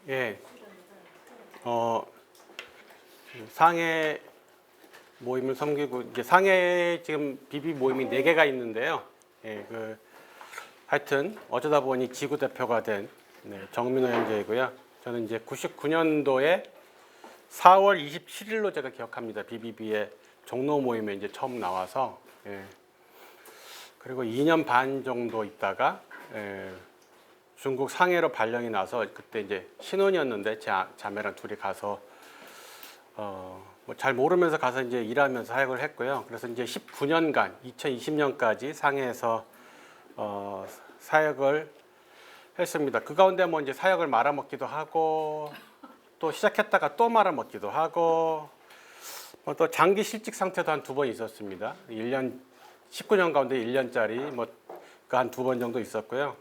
예, 상해 모임을 섬기고 이제 상해 지금 비비 모임이 4개가 있는데요. 예, 하여튼 어쩌다 보니 지구 대표가 된 정민호 형제이고요. 저는 이제 99년도에 4월 27일로 제가 기억합니다. BBB의 종로 모임에 이제 처음 나와서 그리고 2년 반 정도 있다가 중국 상해로 발령이 나서 그때 이제 신혼이었는데 제 자매랑 둘이 가서 뭐 잘 모르면서 가서 이제 일하면서 사역을 했고요. 그래서 이제 19년간 2020년까지 상해에서 사역을 했습니다. 그 가운데 뭐 이제 사역을 말아먹기도 하고 또 시작했다가 또 말아먹기도 하고 또 장기 실직 상태도 한 2번 있었습니다. 1년 19년 가운데 1년짜리 뭐 한 2번 정도 있었고요.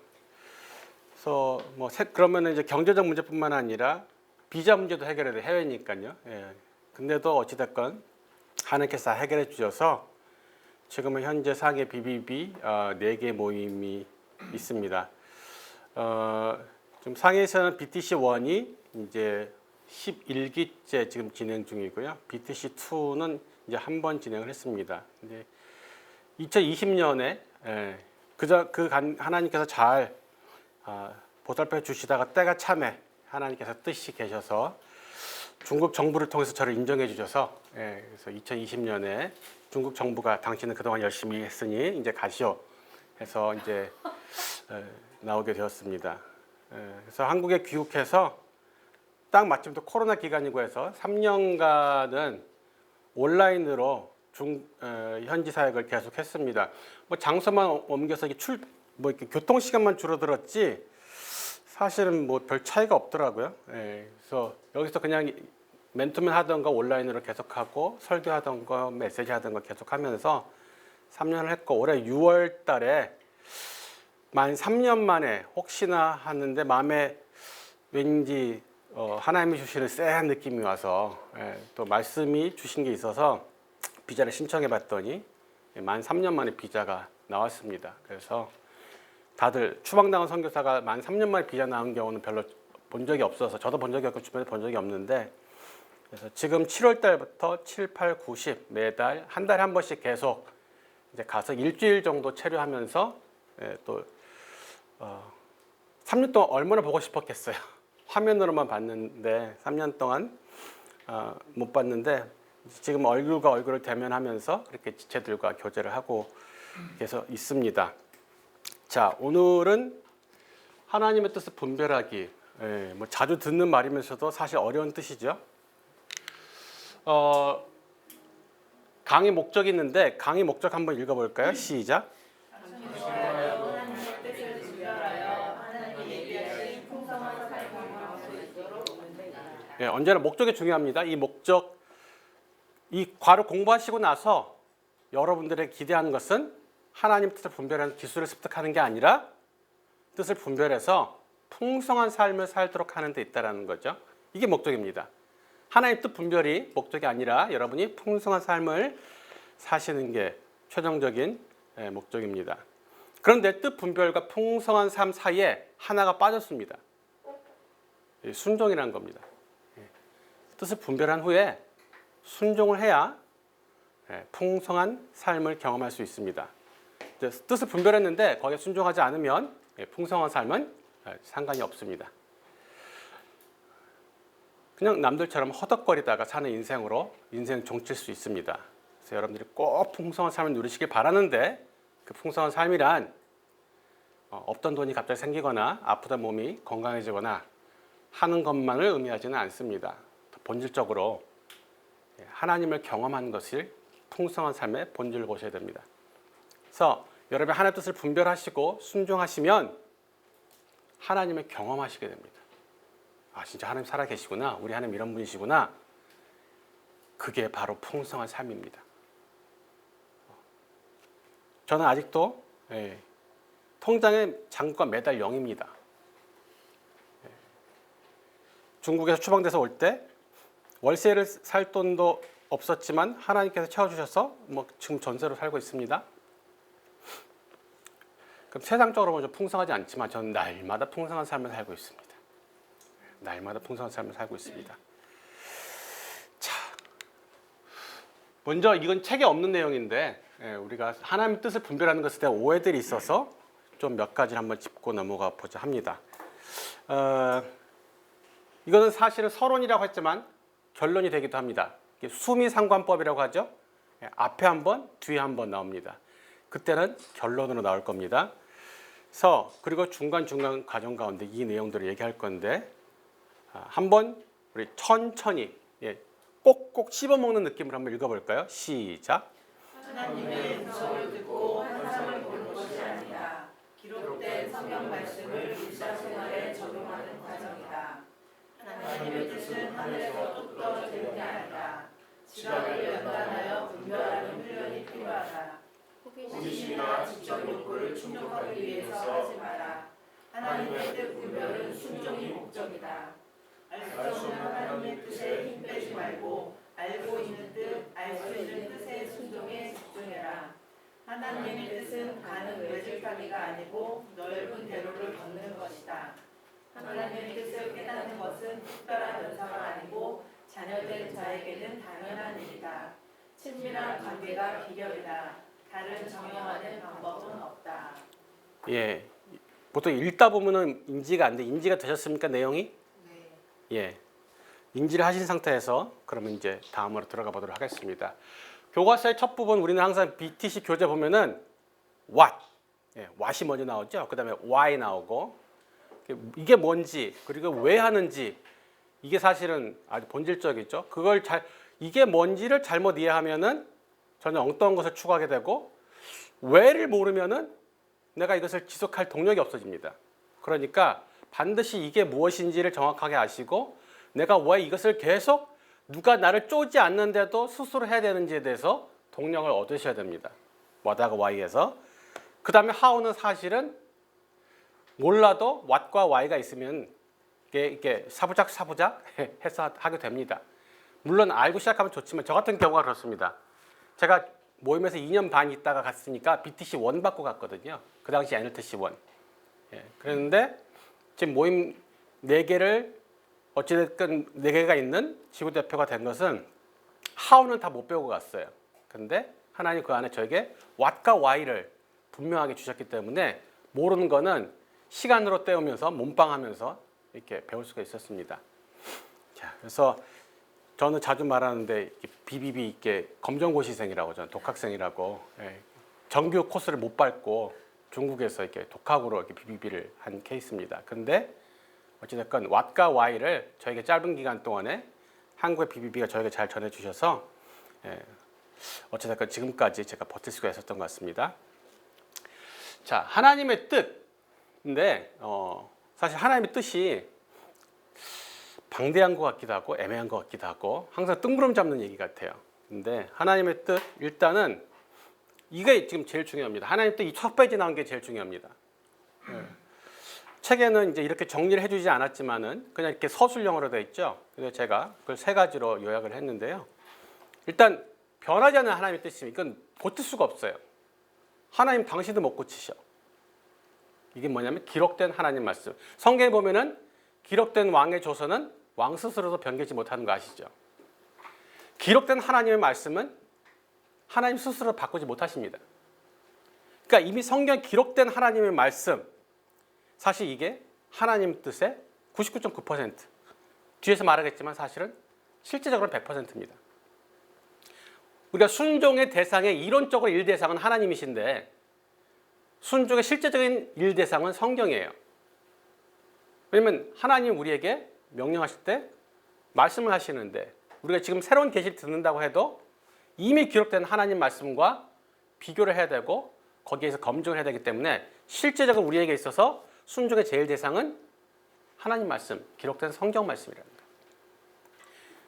그래서 뭐 그러면 이제 경제적 문제뿐만 아니라 비자 문제도 해결해야 돼. 해외니까요. 예. 근데도 어찌됐건 하나님께서 해결해 주셔서 지금은 현재 상해 BBB 4개 모임이 있습니다. 지금 상해에서는 BTC1이 이제 11기째 지금 진행 중이고요. BTC2는 이제 한 번 진행을 했습니다. 근데 2020년에 하나님께서 잘 보살펴 주시다가 때가 참에 하나님께서 뜻이 계셔서 중국 정부를 통해서 저를 인정해 주셔서 그래서 2020년에 중국 정부가 당신은 그동안 열심히 했으니 이제 가시오 해서 이제 나오게 되었습니다. 그래서 한국에 귀국해서 딱 마침 또 코로나 기간이고 해서 3년간은 온라인으로 현지 사역을 계속했습니다. 뭐 장소만 옮겨서 이렇게 교통 시간만 줄어들었지 사실은 뭐 별 차이가 없더라고요. 그래서 여기서 그냥 맨투맨 하던 거 온라인으로 계속하고 설교하던 거 메시지 하던 거 계속하면서 3년을 했고 올해 6월 달에 만 3년 만에 혹시나 하는데 마음에 왠지 하나님이 주시는 쎄한 느낌이 와서 또 말씀이 주신 게 있어서 비자를 신청해 봤더니 만 3년 만에 비자가 나왔습니다. 그래서 다들 추방당한 선교사가 만 3년 만에 비자 나온 경우는 별로 본 적이 없어서 저도 본 적이 없고 주변에 본 적이 없는데 그래서 지금 7월 달부터 7, 8, 9, 10 매달 한 달에 한 번씩 계속 이제 가서 일주일 정도 체류하면서 또 3년 동안 얼마나 보고 싶었겠어요. 화면으로만 봤는데 3년 동안 못 봤는데 지금 얼굴과 얼굴을 대면하면서 이렇게 지체들과 교제를 하고 계속 있습니다. 자, 오늘은 하나님의 뜻을 분별하기. 뭐 자주 듣는 말이면서도 사실 어려운 뜻이죠. 강의 목적이 있는데 강의 목적 한번 읽어볼까요? 시작. 언제나 목적이 중요합니다. 이 목적, 이 과를 공부하시고 나서 여러분들의 기대하는 것은 하나님 뜻을 분별하는 기술을 습득하는 게 아니라 뜻을 분별해서 풍성한 삶을 살도록 하는 데 있다는 거죠. 이게 목적입니다. 하나님 뜻 분별이 목적이 아니라 여러분이 풍성한 삶을 사시는 게 최종적인 목적입니다. 그런데 뜻 분별과 풍성한 삶 사이에 하나가 빠졌습니다. 순종이라는 겁니다. 뜻을 분별한 후에 순종을 해야 풍성한 삶을 경험할 수 있습니다. 뜻을 분별했는데 거기에 순종하지 않으면 풍성한 삶은 상관이 없습니다. 그냥 남들처럼 허덕거리다가 사는 인생으로 인생 종칠 수 있습니다. 그래서 여러분들이 꼭 풍성한 삶을 누리시길 바라는데 그 풍성한 삶이란 없던 돈이 갑자기 생기거나 아프던 몸이 건강해지거나 하는 것만을 의미하지는 않습니다. 본질적으로 하나님을 경험하는 것을 풍성한 삶의 본질을 보셔야 됩니다. 그래서 여러분이 하나님의 뜻을 분별하시고 순종하시면 하나님을 경험하시게 됩니다. 아, 진짜 하나님 살아계시구나. 우리 하나님 이런 분이시구나. 그게 바로 풍성한 삶입니다. 저는 아직도 통장에 잔고가 매달 0입니다. 중국에서 추방돼서 올 때 월세를 살 돈도 없었지만 하나님께서 채워주셔서 뭐 지금 전세로 살고 있습니다. 그럼 세상적으로 보면 좀 풍성하지 않지만 저는 날마다 풍성한 삶을 살고 있습니다. 날마다 풍성한 삶을 살고 있습니다. 자, 먼저 이건 책에 없는 내용인데 우리가 하나님의 뜻을 분별하는 것에 대한 오해들이 있어서 좀 몇 가지를 한번 짚고 넘어가 보자 합니다. 이거는 사실은 서론이라고 했지만 결론이 되기도 합니다. 수미상관법이라고 하죠. 앞에 한 번, 뒤에 한 번 나옵니다. 그때는 결론으로 나올 겁니다. 그리고 중간중간 과정 가운데 이 내용들을 얘기할 건데 한번 우리 천천히 꼭꼭 씹어먹는 느낌으로 한번 읽어볼까요? 시작. 하나님의 음성을 듣고 환상을 보는 것이 아니라 기록된 성경 말씀을 일상생활에 적용하는 과정이다. 하나님의 뜻은 하늘에서 뚝 떨어지는 게 아니라 지각을 연단하여 분별하는 훈련이 필요하다. 호기심이나 지적 욕구를 충족하기 위해서 하지 마라. 하나님의 뜻 분별은 순종이 목적이다. 알 수 없는 하나님의 뜻에 힘 빼지 말고 알고 있는 뜻, 알 수 있는 뜻의 순종에 집중해라. 하나님의 뜻은 가는 외줄타기가 아니고 넓은 대로를 걷는 것이다. 하나님의 뜻을 깨닫는 것은 특별한 연사가 아니고 자녀된 자에게는 당연한 일이다. 친밀한 관계가 비결이다. 다른 정형화된 방법은 없다. 예, 보통 읽다 보면은 인지가 안 돼. 인지가 되셨습니까, 내용이? 네. 예, 인지를 하신 상태에서 그러면 이제 다음으로 들어가 보도록 하겠습니다. 교과서의 첫 부분 우리는 항상 BTC 교재 보면은 what, what이 먼저 나오죠. 그다음에 why 나오고 이게 뭔지 그리고 왜 하는지 이게 사실은 아주 본질적이죠. 이게 뭔지를 잘못 이해하면은 전혀 엉뚱한 것을 추구하게 되고 왜를 모르면은 내가 이것을 지속할 동력이 없어집니다. 그러니까 반드시 이게 무엇인지를 정확하게 아시고 내가 왜 이것을 계속 누가 나를 쪼지 않는데도 스스로 해야 되는지에 대해서 동력을 얻으셔야 됩니다. what하고 why에서. 그 다음에 how는 사실은 몰라도 what과 why가 있으면 이게 사부작 해서 하게 됩니다. 물론 알고 시작하면 좋지만 저 같은 경우가 그렇습니다. 제가 모임에서 2년 반 있다가 갔으니까 BTC 1 받고 갔거든요. 그 당시 NLTC 1. 그랬는데 지금 모임 4개를 어찌됐든 4개가 있는 지구대표가 된 것은 how는 다 못 배우고 갔어요. 근데 하나님 그 안에 저에게 what과 why를 분명하게 주셨기 때문에 모르는 거는 시간으로 때우면서 몸빵하면서 이렇게 배울 수가 있었습니다. 자, 그래서 저는 자주 말하는데 BBB 있게 검정고시생이라고 저는 독학생이라고 정규 코스를 못 밟고 중국에서 이렇게 독학으로 이렇게 BBB를 한 케이스입니다. 근데 어찌됐건 what과 why를 저에게 짧은 기간 동안에 한국의 BBB가 저에게 잘 전해주셔서 어찌됐건 지금까지 제가 버틸 수가 있었던 것 같습니다. 자, 하나님의 뜻인데 사실 하나님의 뜻이 방대한 것 같기도 하고 애매한 것 같기도 하고 항상 뜬구름 잡는 얘기 같아요. 근데 하나님의 뜻 일단은 이게 지금 제일 중요합니다. 하나님의 뜻 이 첫 페이지 나온 게 제일 중요합니다. 책에는 이제 이렇게 정리를 해주지 않았지만은 그냥 이렇게 서술형으로 되어 있죠. 그래서 제가 그걸 3가지로 요약을 했는데요. 일단 변하지 않는 하나님의 뜻이면 이건 고칠 수가 없어요. 하나님 당신도 못 고치셔. 이게 뭐냐면 기록된 하나님 말씀. 성경에 보면은 기록된 왕의 조서는 왕 스스로도 변개치 못하는 거 아시죠? 기록된 하나님의 말씀은 하나님 스스로 바꾸지 못하십니다. 그러니까 이미 성경에 기록된 하나님의 말씀, 사실 이게 하나님 뜻의 99.9%, 뒤에서 말하겠지만 사실은 실제적으로는 100%입니다. 우리가 순종의 대상의 이론적으로 일대상은 하나님이신데 순종의 실제적인 일대상은 성경이에요. 왜냐면 하나님 우리에게 명령하실 때 말씀을 하시는데 우리가 지금 새로운 계시를 듣는다고 해도 이미 기록된 하나님 말씀과 비교를 해야 되고 거기에서 검증을 해야 되기 때문에 실제적으로 우리에게 있어서 순종의 제일 대상은 하나님 말씀, 기록된 성경 말씀이랍니다.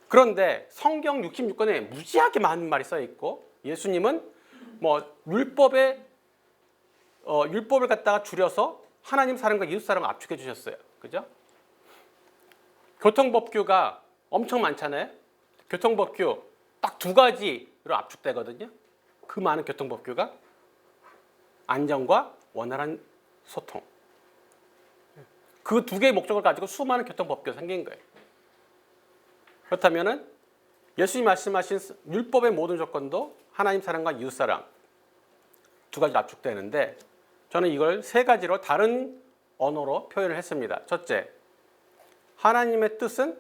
그런데 성경 66권에 무지하게 많은 말이 써 있고 예수님은 뭐 율법을 갖다가 줄여서 하나님 사람과 이웃 사람을 압축해 주셨어요. 그죠? 교통법규가 엄청 많잖아요. 교통법규 딱 2가지로 압축되거든요. 그 많은 교통법규가 안전과 원활한 소통. 그 두 개의 목적을 가지고 수많은 교통법규가 생긴 거예요. 그렇다면은 예수님 말씀하신 율법의 모든 조건도 하나님 사랑과 이웃 사랑 두 가지로 압축되는데 저는 이걸 세 가지로 다른 언어로 표현을 했습니다. 첫째, 하나님의 뜻은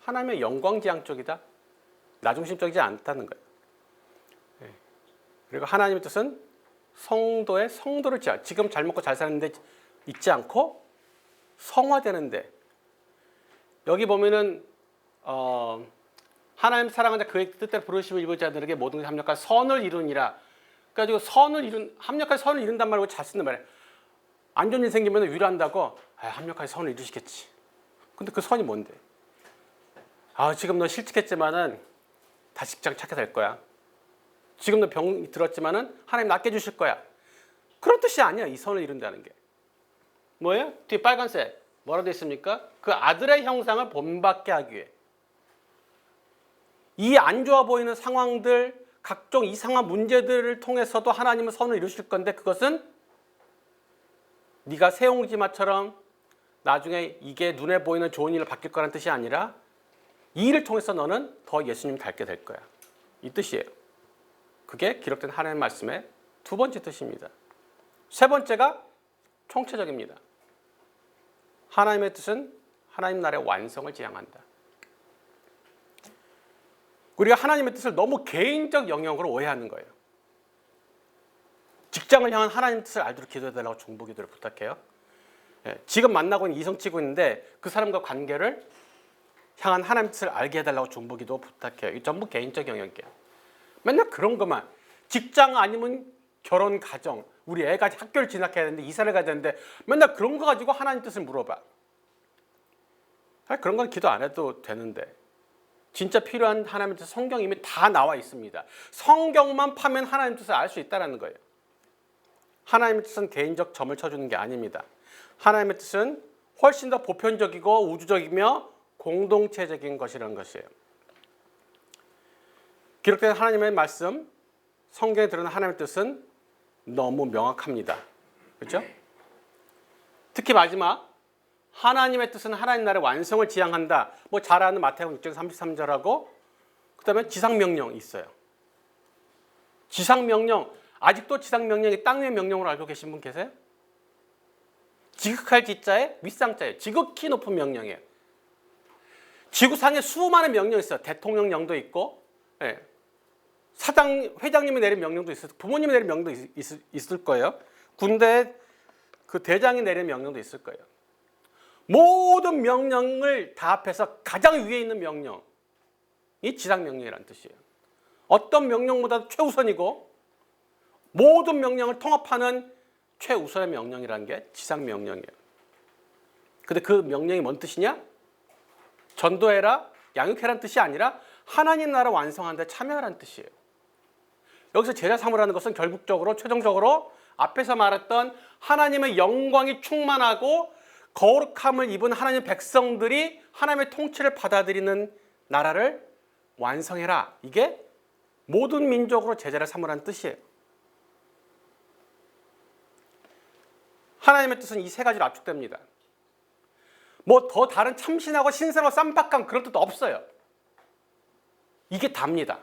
하나님의 영광지향 쪽이다. 나 중심적이지 않다는 거예요. 그리고 하나님의 뜻은 성도의 성도를 지금 잘 먹고 잘 사는데 있지 않고 성화되는데, 여기 보면은 하나님 사랑하자 그의 뜻대로 부르심을 입은 자들에게 모든 것이 합력한 선을 이루니라. 그래가지고 합력한 선을 이룬단 말이고 잘 쓰는 말이에요. 안 좋은 일 생기면 위로한다고, 합력하게 선을 이루시겠지. 근데 그 선이 뭔데? 지금 너 실직했지만은 다시 직장 찾게 될 거야. 지금 너 병 들었지만은 하나님 낫게 해주실 거야. 그런 뜻이 아니야. 이 선을 이룬다는 게. 뭐예요? 뒤에 빨간색 뭐라고 되어 있습니까? 그 아들의 형상을 본받게 하기 위해. 이 안 좋아 보이는 상황들, 각종 이상한 문제들을 통해서도 하나님은 선을 이루실 건데, 그것은 네가 새옹지마처럼 나중에 이게 눈에 보이는 좋은 일로 바뀔 거라는 뜻이 아니라 이 일을 통해서 너는 더 예수님 닮게 될 거야. 이 뜻이에요. 그게 기록된 하나님의 말씀의 두 번째 뜻입니다. 세 번째가 총체적입니다. 하나님의 뜻은 하나님 나라의 완성을 지향한다. 우리가 하나님의 뜻을 너무 개인적 영역으로 오해하는 거예요. 직장을 향한 하나님의 뜻을 알도록 기도해달라고 중보기도를 부탁해요. 지금 만나고 있는 이성 치고 있는데 그 사람과 관계를 향한 하나님의 뜻을 알게 해달라고 중보기도 부탁해요. 이게 전부 개인적 영역이에요. 맨날 그런 것만. 직장 아니면 결혼, 가정. 우리 애가 학교를 진학해야 되는데 이사를 가야 되는데 맨날 그런 거 가지고 하나님 뜻을 물어봐. 그런 건 기도 안 해도 되는데. 진짜 필요한 하나님의 뜻 성경 이미 다 나와 있습니다. 성경만 파면 하나님 뜻을 알 수 있다는 거예요. 하나님의 뜻은 개인적 점을 쳐주는 게 아닙니다. 하나님의 뜻은 훨씬 더 보편적이고 우주적이며 공동체적인 것이라는 것이에요. 기록된 하나님의 말씀, 성경에 들어있는 하나님의 뜻은 너무 명확합니다. 그렇죠? 특히 마지막, 하나님의 뜻은 하나님 나라의 완성을 지향한다. 뭐 잘 아는 마태복음 6장 33절하고 그 다음에 지상명령이 있어요. 지상명령, 아직도 지상명령이 땅 위의 명령으로 알고 계신 분 계세요? 지극할 지자에 윗상자에 지극히 높은 명령이에요. 지구상에 수많은 명령이 있어요. 대통령령도 있고, 회장님이 내린 명령도 있을, 부모님이 내린 명령도 있을 거예요. 군대 그 대장이 내린 명령도 있을 거예요. 모든 명령을 다 합해서 가장 위에 있는 명령이 지상명령이라는 뜻이에요. 어떤 명령보다도 최우선이고 모든 명령을 통합하는 최우선의 명령이라는 게 지상명령이에요. 근데 그 명령이 뭔 뜻이냐? 전도해라, 양육해라는 뜻이 아니라 하나님 나라 완성하는 데 참여하라는 뜻이에요. 여기서 제자 삼으라는 것은 결국적으로 최종적으로 앞에서 말했던 하나님의 영광이 충만하고 거룩함을 입은 하나님의 백성들이 하나님의 통치를 받아들이는 나라를 완성해라. 이게 모든 민족으로 제자를 삼으라는 뜻이에요. 하나님의 뜻은 이 세 가지로 압축됩니다. 뭐 더 다른 참신하고 신선하고 쌈박한 그런 뜻도 없어요. 이게 답니다.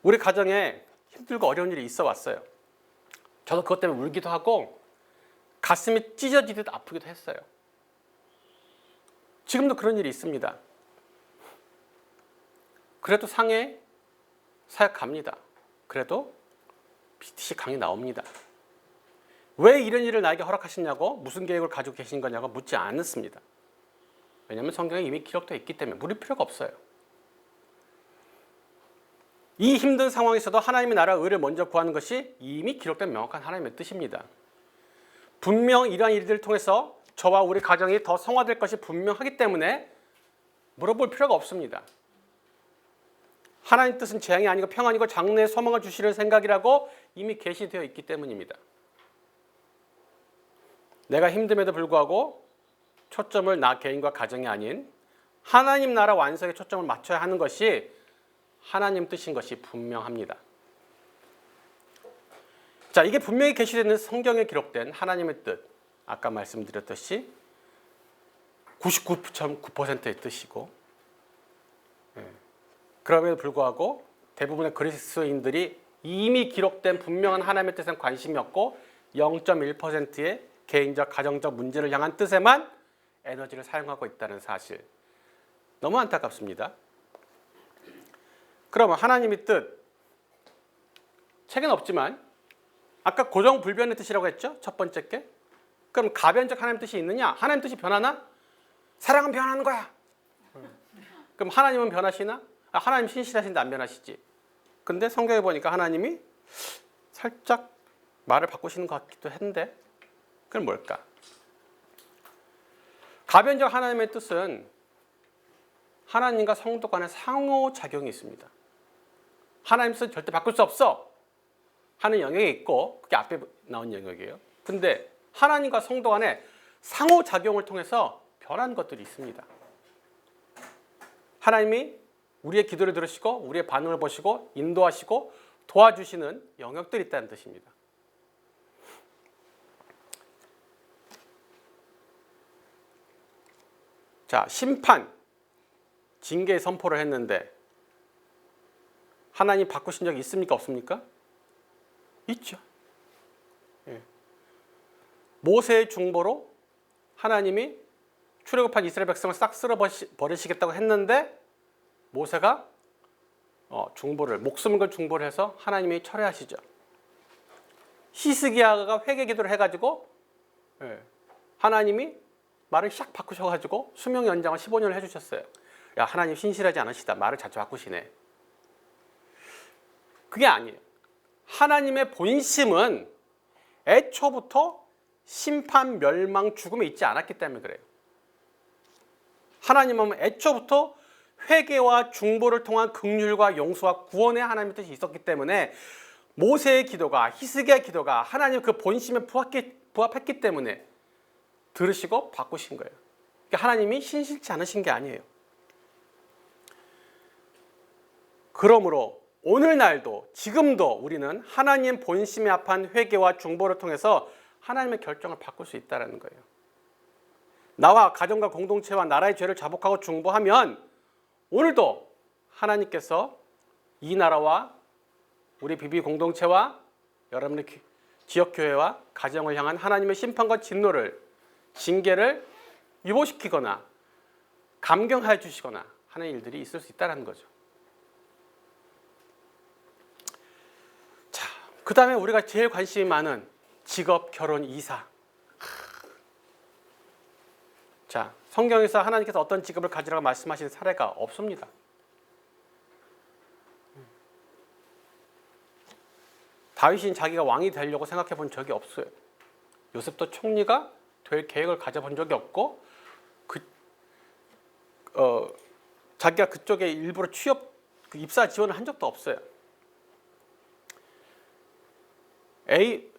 우리 가정에 힘들고 어려운 일이 있어 왔어요. 저도 그것 때문에 울기도 하고 가슴이 찢어지듯 아프기도 했어요. 지금도 그런 일이 있습니다. 그래도 상해 사역 갑니다. 그래도 BTC 강의 나옵니다. 왜 이런 일을 나에게 허락하시냐고, 무슨 계획을 가지고 계신 거냐고 묻지 않습니다. 왜냐하면 성경에 이미 기록되어 있기 때문에 물을 필요가 없어요. 이 힘든 상황에서도 하나님의 나라 의를 먼저 구하는 것이 이미 기록된 명확한 하나님의 뜻입니다. 분명 이러한 일들을 통해서 저와 우리 가정이 더 성화될 것이 분명하기 때문에 물어볼 필요가 없습니다. 하나님 뜻은 재앙이 아니고 평안이고 장래에 소망을 주시는 생각이라고 이미 계시되어 있기 때문입니다. 내가 힘듦에도 불구하고 초점을 나 개인과 가정이 아닌 하나님 나라 완성에 초점을 맞춰야 하는 것이 하나님 뜻인 것이 분명합니다. 자, 이게 분명히 계시되는 성경에 기록된 하나님의 뜻, 아까 말씀드렸듯이 99.9%의 뜻이고, 그럼에도 불구하고 대부분의 그리스도인들이 이미 기록된 분명한 하나님의 뜻에는 관심이 없고 0.1%의 개인적 가정적 문제를 향한 뜻에만 에너지를 사용하고 있다는 사실, 너무 안타깝습니다. 그러면 하나님의 뜻, 책은 없지만 아까 고정불변의 뜻이라고 했죠? 첫 번째 게. 그럼 가변적 하나님 뜻이 있느냐? 하나님 뜻이 변하나? 사랑은 변하는 거야. 그럼 하나님은 변하시나? 하나님 신실하신데 안 변하시지. 근데 성경에 보니까 하나님이 살짝 말을 바꾸시는 것 같기도 한데, 그건 뭘까? 가변적 하나님의 뜻은 하나님과 성도 간의 상호작용이 있습니다. 하나님 뜻은 절대 바꿀 수 없어 하는 영역이 있고, 그게 앞에 나온 영역이에요. 근데 하나님과 성도 간의 상호작용을 통해서 변한 것들이 있습니다. 하나님이 우리의 기도를 들으시고 우리의 반응을 보시고 인도하시고 도와주시는 영역들이 있다는 뜻입니다. 자, 심판, 징계 선포를 했는데 하나님 바꾸신 적이 있습니까? 없습니까? 있죠. 예. 모세의 중보로 하나님이 출애굽한 이스라엘 백성을 싹 쓸어 버리시겠다고 했는데 모세가 목숨을 걸 중보를 해서 하나님이 철회하시죠. 히스기야가 회개 기도를 해가지고 하나님이 말을 샥 바꾸셔가지고 수명 연장을 15년을 해주셨어요. 야, 하나님 신실하지 않으시다. 말을 자주 바꾸시네. 그게 아니에요. 하나님의 본심은 애초부터 심판, 멸망, 죽음에 있지 않았기 때문에 그래요. 하나님은 애초부터 회개와 중보를 통한 긍휼과 용서와 구원의 하나님의 뜻이 있었기 때문에 모세의 기도가, 히스기야의 기도가 하나님 그 본심에 부합했기 때문에 들으시고 바꾸신 거예요. 그러니까 하나님이 신실치 않으신 게 아니에요. 그러므로 오늘날도 지금도 우리는 하나님 본심에 합한 회개와 중보를 통해서 하나님의 결정을 바꿀 수 있다는 거예요. 나와 가정과 공동체와 나라의 죄를 자복하고 중보하면 오늘도 하나님께서 이 나라와 우리 비비 공동체와 여러분의 지역교회와 가정을 향한 하나님의 심판과 진노를, 징계를 유보시키거나 감경해 주시거나 하는 일들이 있을 수 있다는 거죠. 자, 그 다음에 우리가 제일 관심이 많은 직업, 결혼, 이사. 자, 성경에서 하나님께서 어떤 직업을 가지라고 말씀하신 사례가 없습니다. 다윗이 자기가 왕이 되려고 생각해 본 적이 없어요. 요셉도 총리가 될 계획을 가져본 적이 없고 자기가 그쪽에 일부러 입사 지원을 한 적도 없어요.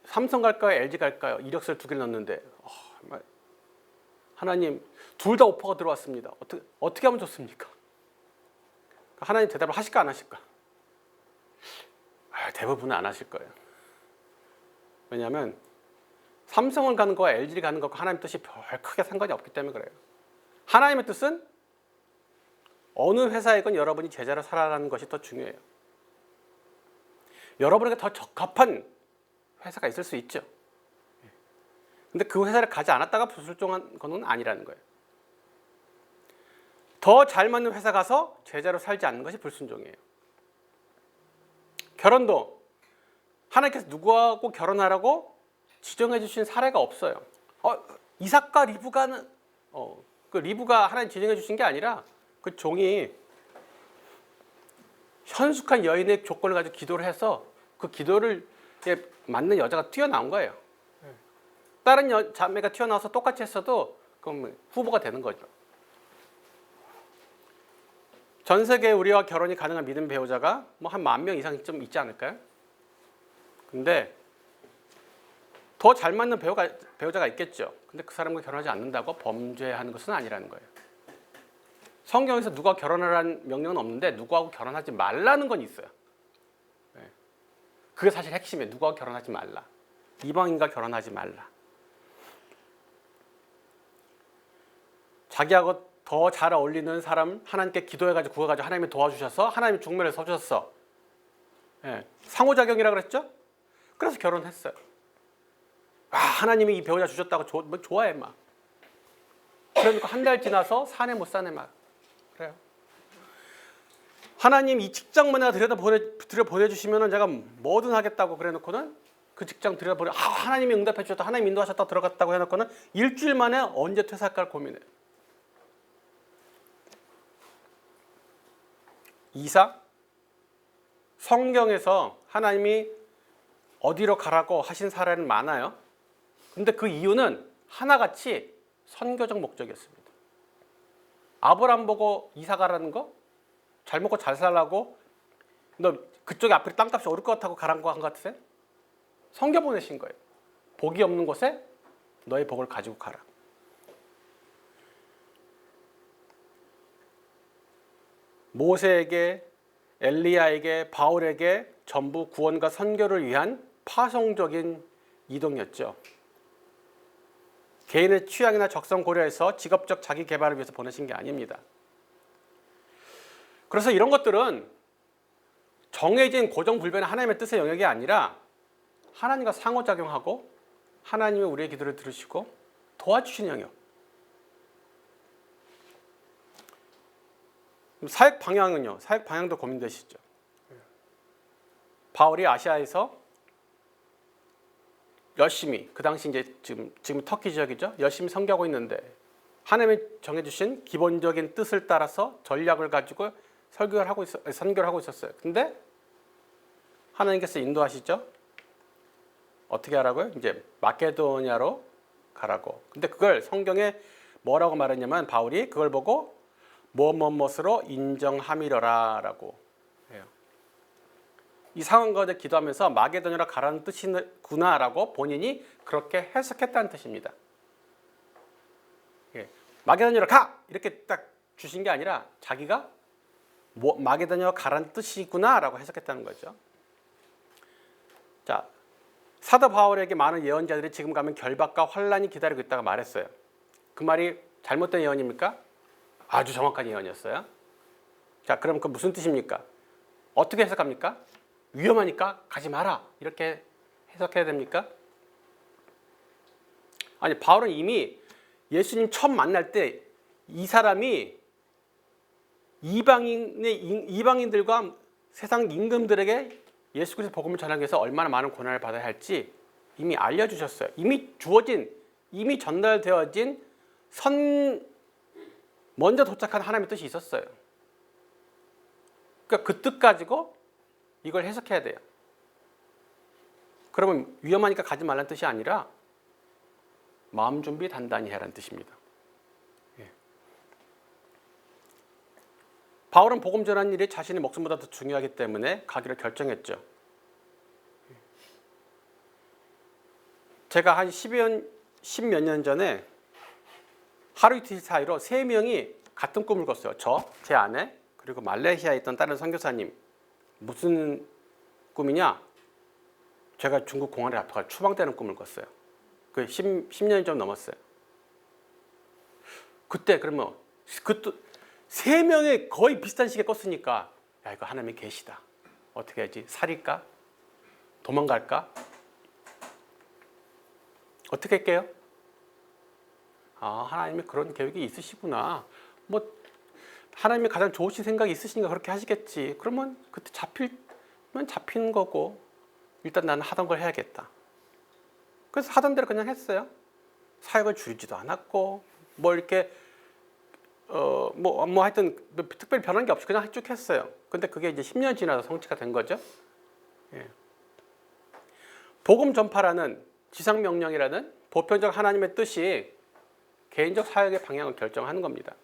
삼성 갈까요? LG 갈까요? 이력서를 2개를 넣었는데 하나님 둘 다 오퍼가 들어왔습니다. 어떻게 하면 좋습니까? 하나님 대답을 하실까 안 하실까? 대부분은 안 하실 거예요. 왜냐하면 삼성을 가는 거와 LG를 가는 것과 하나님의 뜻이 별 크게 상관이 없기 때문에 그래요. 하나님의 뜻은 어느 회사이건 여러분이 제자로 살아가는 것이 더 중요해요. 여러분에게 더 적합한 회사가 있을 수 있죠. 근데 그 회사를 가지 않았다가 불순종한 건 아니라는 거예요. 더 잘 맞는 회사 가서 제자로 살지 않는 것이 불순종이에요. 결혼도 하나님께서 누구하고 결혼하라고 지정해 주신 사례가 없어요. 이삭과 리브가는 그 리브가 하나님 지정해 주신 게 아니라 그 종이 현숙한 여인의 조건을 가지고 기도를 해서 그 기도를 맞는 여자가 튀어나온 거예요. 다른 자매가 튀어나와서 똑같이 했어도 그럼 후보가 되는 거죠. 전 세계에 우리와 결혼이 가능한 믿음 배우자가 뭐 한 10,000명 이상 좀 있지 않을까요? 근데 더 잘 맞는 배우자가 있겠죠. 근데 그 사람과 결혼하지 않는다고 범죄하는 것은 아니라는 거예요. 성경에서 누가 결혼하라는 명령은 없는데 누구하고 결혼하지 말라는 건 있어요. 그게 사실 핵심이에요. 누구하고 결혼하지 말라. 이방인과 결혼하지 말라. 자기하고 더 잘 어울리는 사람 하나님께 기도해가지고 구해가지고 하나님이 도와주셔서 하나님이 중매를 서주셨어. 예, 상호작용이라 그랬죠? 그래서 결혼했어요. 하나님이 이 배우자 주셨다고 좋아해 막. 그러니까 한 달 지나서 사내 못 사내 막. 그래요. 하나님 이 직장만 내가 들여 보내주시면은 제가 뭐든 하겠다고 그래놓고는 그 직장 들여 보내. 하나님이 응답해 주셨다. 하나님 인도하셨다 들어갔다고 해놓고는 일주일 만에 언제 퇴사할까 고민해. 이삭 성경에서 하나님이 어디로 가라고 하신 사례는 많아요. 근데 그 이유는 하나같이 선교적 목적이었습니다. 아브라함 보고 이사 가라는 거? 잘 먹고 잘 살라고? 너 그쪽에 앞으로 땅값이 오를 것 같다고 가란 거 한 것 같으세요? 선교 보내신 거예요. 복이 없는 곳에 너의 복을 가지고 가라. 모세에게, 엘리야에게, 바울에게 전부 구원과 선교를 위한 파송적인 이동이었죠. 개인의 취향이나 적성 고려해서 직업적 자기 개발을 위해서 보내신 게 아닙니다. 그래서 이런 것들은 정해진 고정불변의 하나님의 뜻의 영역이 아니라 하나님과 상호작용하고 하나님이 우리의 기도를 들으시고 도와주시는 영역. 사역 방향은요. 사역 방향도 고민되시죠. 바울이 아시아에서 열심히 그 당시 이제 지금 터키 지역이죠. 열심히 선교하고 있는데 하나님이 정해주신 기본적인 뜻을 따라서 전략을 가지고 선교를 하고 있었어요. 근데 하나님께서 인도하시죠. 어떻게 하라고요? 이제 마케도니아로 가라고. 근데 그걸 성경에 뭐라고 말했냐면 바울이 그걸 보고 무엇으로 인정함이러라라고 해요. 이 상황 가운데 기도하면서 마게도니아로 가라는 뜻이구나라고 본인이 그렇게 해석했다는 뜻입니다. 예. 마게도니아로 가! 이렇게 딱 주신 게 아니라 자기가 마게도니아로 가라는 뜻이구나라고 해석했다는 거죠. 자, 사도 바울에게 많은 예언자들이 지금 가면 결박과 환란이 기다리고 있다고 말했어요. 그 말이 잘못된 예언입니까? 아주 정확한 예언이었어요. 자, 그럼 그 무슨 뜻입니까? 어떻게 해석합니까? 위험하니까 가지 마라. 이렇게 해석해야 됩니까? 아니, 바울은 이미 예수님 처음 만날 때 이 사람이 이방인들과 세상 임금들에게 예수 그리스도 복음을 전하기 위해서 얼마나 많은 고난을 받아야 할지 이미 알려주셨어요. 이미 전달되어진 먼저 도착한 하나님의 뜻이 있었어요. 그러니까 그 뜻 가지고 이걸 해석해야 돼요. 그러면 위험하니까 가지 말라는 뜻이 아니라 마음 준비 단단히 해라는 뜻입니다. 예. 바울은 복음 전하는 일이 자신의 목숨보다 더 중요하기 때문에 가기로 결정했죠. 제가 한 10몇 년 전에 하루 이틀 사이로 3명이 같은 꿈을 꿨어요. 제 아내, 그리고 말레이시아에 있던 다른 선교사님. 무슨 꿈이냐? 제가 중국 공안에 앞에 추방되는 꿈을 꿨어요. 그 10년이 좀 넘었어요. 그때 그러면 그 3명이 거의 비슷한 시기에 꿨으니까 야, 이거 하나님이 계시다. 어떻게 해야지? 살릴까? 도망갈까? 어떻게 할게요? 하나님이 그런 계획이 있으시구나. 하나님이 가장 좋으신 생각이 있으시니까 그렇게 하시겠지. 그러면 그때 잡히면 잡히는 거고 일단 나는 하던 걸 해야겠다. 그래서 하던 대로 그냥 했어요. 사역을 줄이지도 않았고 이렇게 하여튼 특별히 변한 게 없이 그냥 쭉 했어요. 근데 그게 이제 10년 지나서 성취가 된 거죠. 예. 복음 전파라는 지상명령이라는 보편적 하나님의 뜻이 개인적 사역의 방향을 결정하는 겁니다.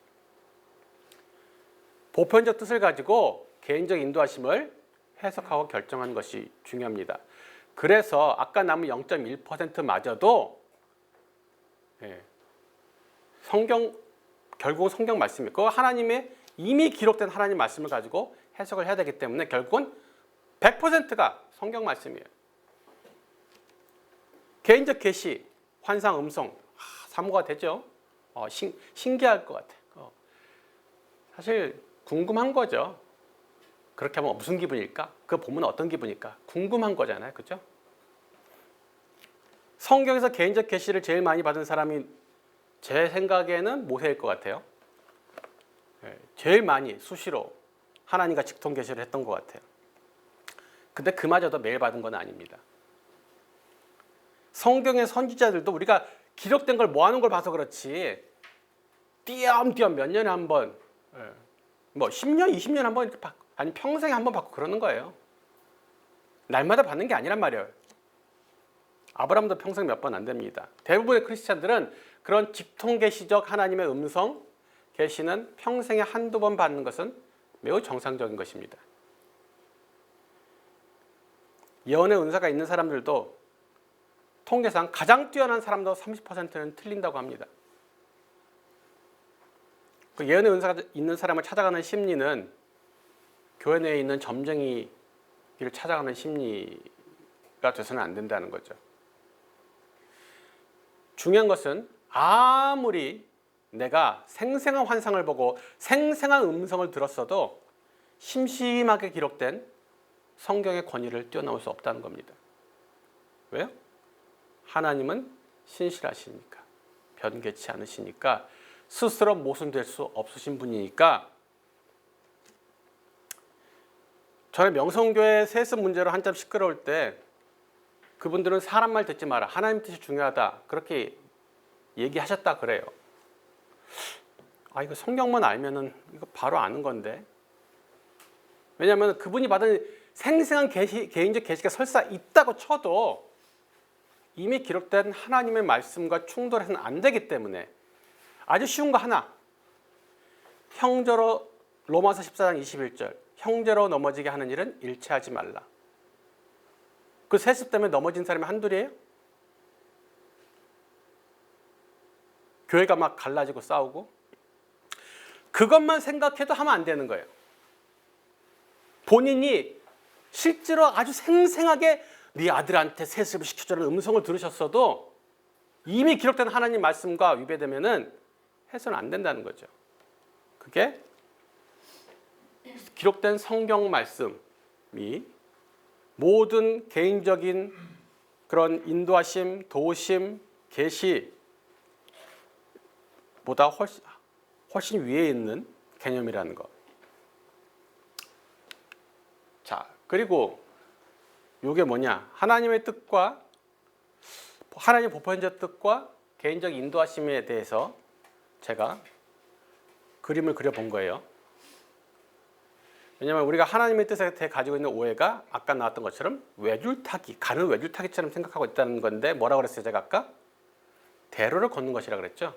보편적 뜻을 가지고 개인적 인도하심을 해석하고 결정하는 것이 중요합니다. 그래서 아까 남은 0.1%마저도 결국은 성경 말씀이에요. 그거 하나님의 이미 기록된 하나님 말씀을 가지고 해석을 해야 되기 때문에 결국은 100%가 성경 말씀이에요. 개인적 계시, 환상, 음성 사모가 되죠. 신기할 것 같아. 사실 궁금한 거죠. 그렇게 하면 무슨 기분일까? 그거 보면 어떤 기분일까? 궁금한 거잖아요. 그죠? 성경에서 개인적 계시를 제일 많이 받은 사람이 제 생각에는 모세일 것 같아요. 제일 많이 수시로 하나님과 직통 계시를 했던 것 같아요. 근데 그마저도 매일 받은 건 아닙니다. 성경의 선지자들도 우리가 기록된 걸 모아놓은 걸 봐서 그렇지 띄엄띄엄 몇 년에 한 번, 뭐 10년, 20년 한 번 이렇게 받고, 아니 평생에 한 번 받고 그러는 거예요. 날마다 받는 게 아니란 말이에요. 아브라함도 평생 몇 번 안 됩니다. 대부분의 크리스찬들은 그런 직통계시적 하나님의 음성 계시는 평생에 한두 번 받는 것은 매우 정상적인 것입니다. 예언의 은사가 있는 사람들도 통계상 가장 뛰어난 사람도 30%는 틀린다고 합니다. 그 예언의 은사가 있는 사람을 찾아가는 심리는 교회 내에 있는 점쟁이를 찾아가는 심리가 돼서는 안 된다는 거죠. 중요한 것은 아무리 내가 생생한 환상을 보고 생생한 음성을 들었어도 심심하게 기록된 성경의 권위를 뛰어넘을 수 없다는 겁니다. 왜요? 하나님은 신실하시니까, 변개치 않으시니까, 스스로 모순될 수 없으신 분이니까. 전에 명성교회 세습 문제로 한참 시끄러울 때 그분들은 사람 말 듣지 마라, 하나님 뜻이 중요하다, 그렇게 얘기하셨다 그래요. 이거 성경만 알면은 이거 바로 아는 건데. 왜냐하면 그분이 받은 생생한 개인적 계시가 설사 있다고 쳐도 이미 기록된 하나님의 말씀과 충돌해서는 안 되기 때문에. 아주 쉬운 거 하나. 형제로, 로마서 14장 21절, 형제로 넘어지게 하는 일은 일체하지 말라. 그 세습 때문에 넘어진 사람이 한둘이에요? 교회가 막 갈라지고 싸우고. 그것만 생각해도 하면 안 되는 거예요. 본인이 실제로 아주 생생하게 네 아들한테 세습을 시켜주는 음성을 들으셨어도 이미 기록된 하나님 말씀과 위배되면은 해서는 안 된다는 거죠. 그게 기록된 성경 말씀이 모든 개인적인 그런 인도하심, 도우심, 계시보다 훨씬 위에 있는 개념이라는 것. 자, 그리고 이게 뭐냐? 하나님의 뜻과 하나님 보편적 뜻과 개인적 인도하심에 대해서 제가 그림을 그려본 거예요. 왜냐하면 우리가 하나님의 뜻에 대해 가지고 있는 오해가 아까 나왔던 것처럼 외줄타기, 가는 외줄타기처럼 생각하고 있다는 건데 뭐라고 그랬어요? 제가 아까 대로를 걷는 것이라고 그랬죠.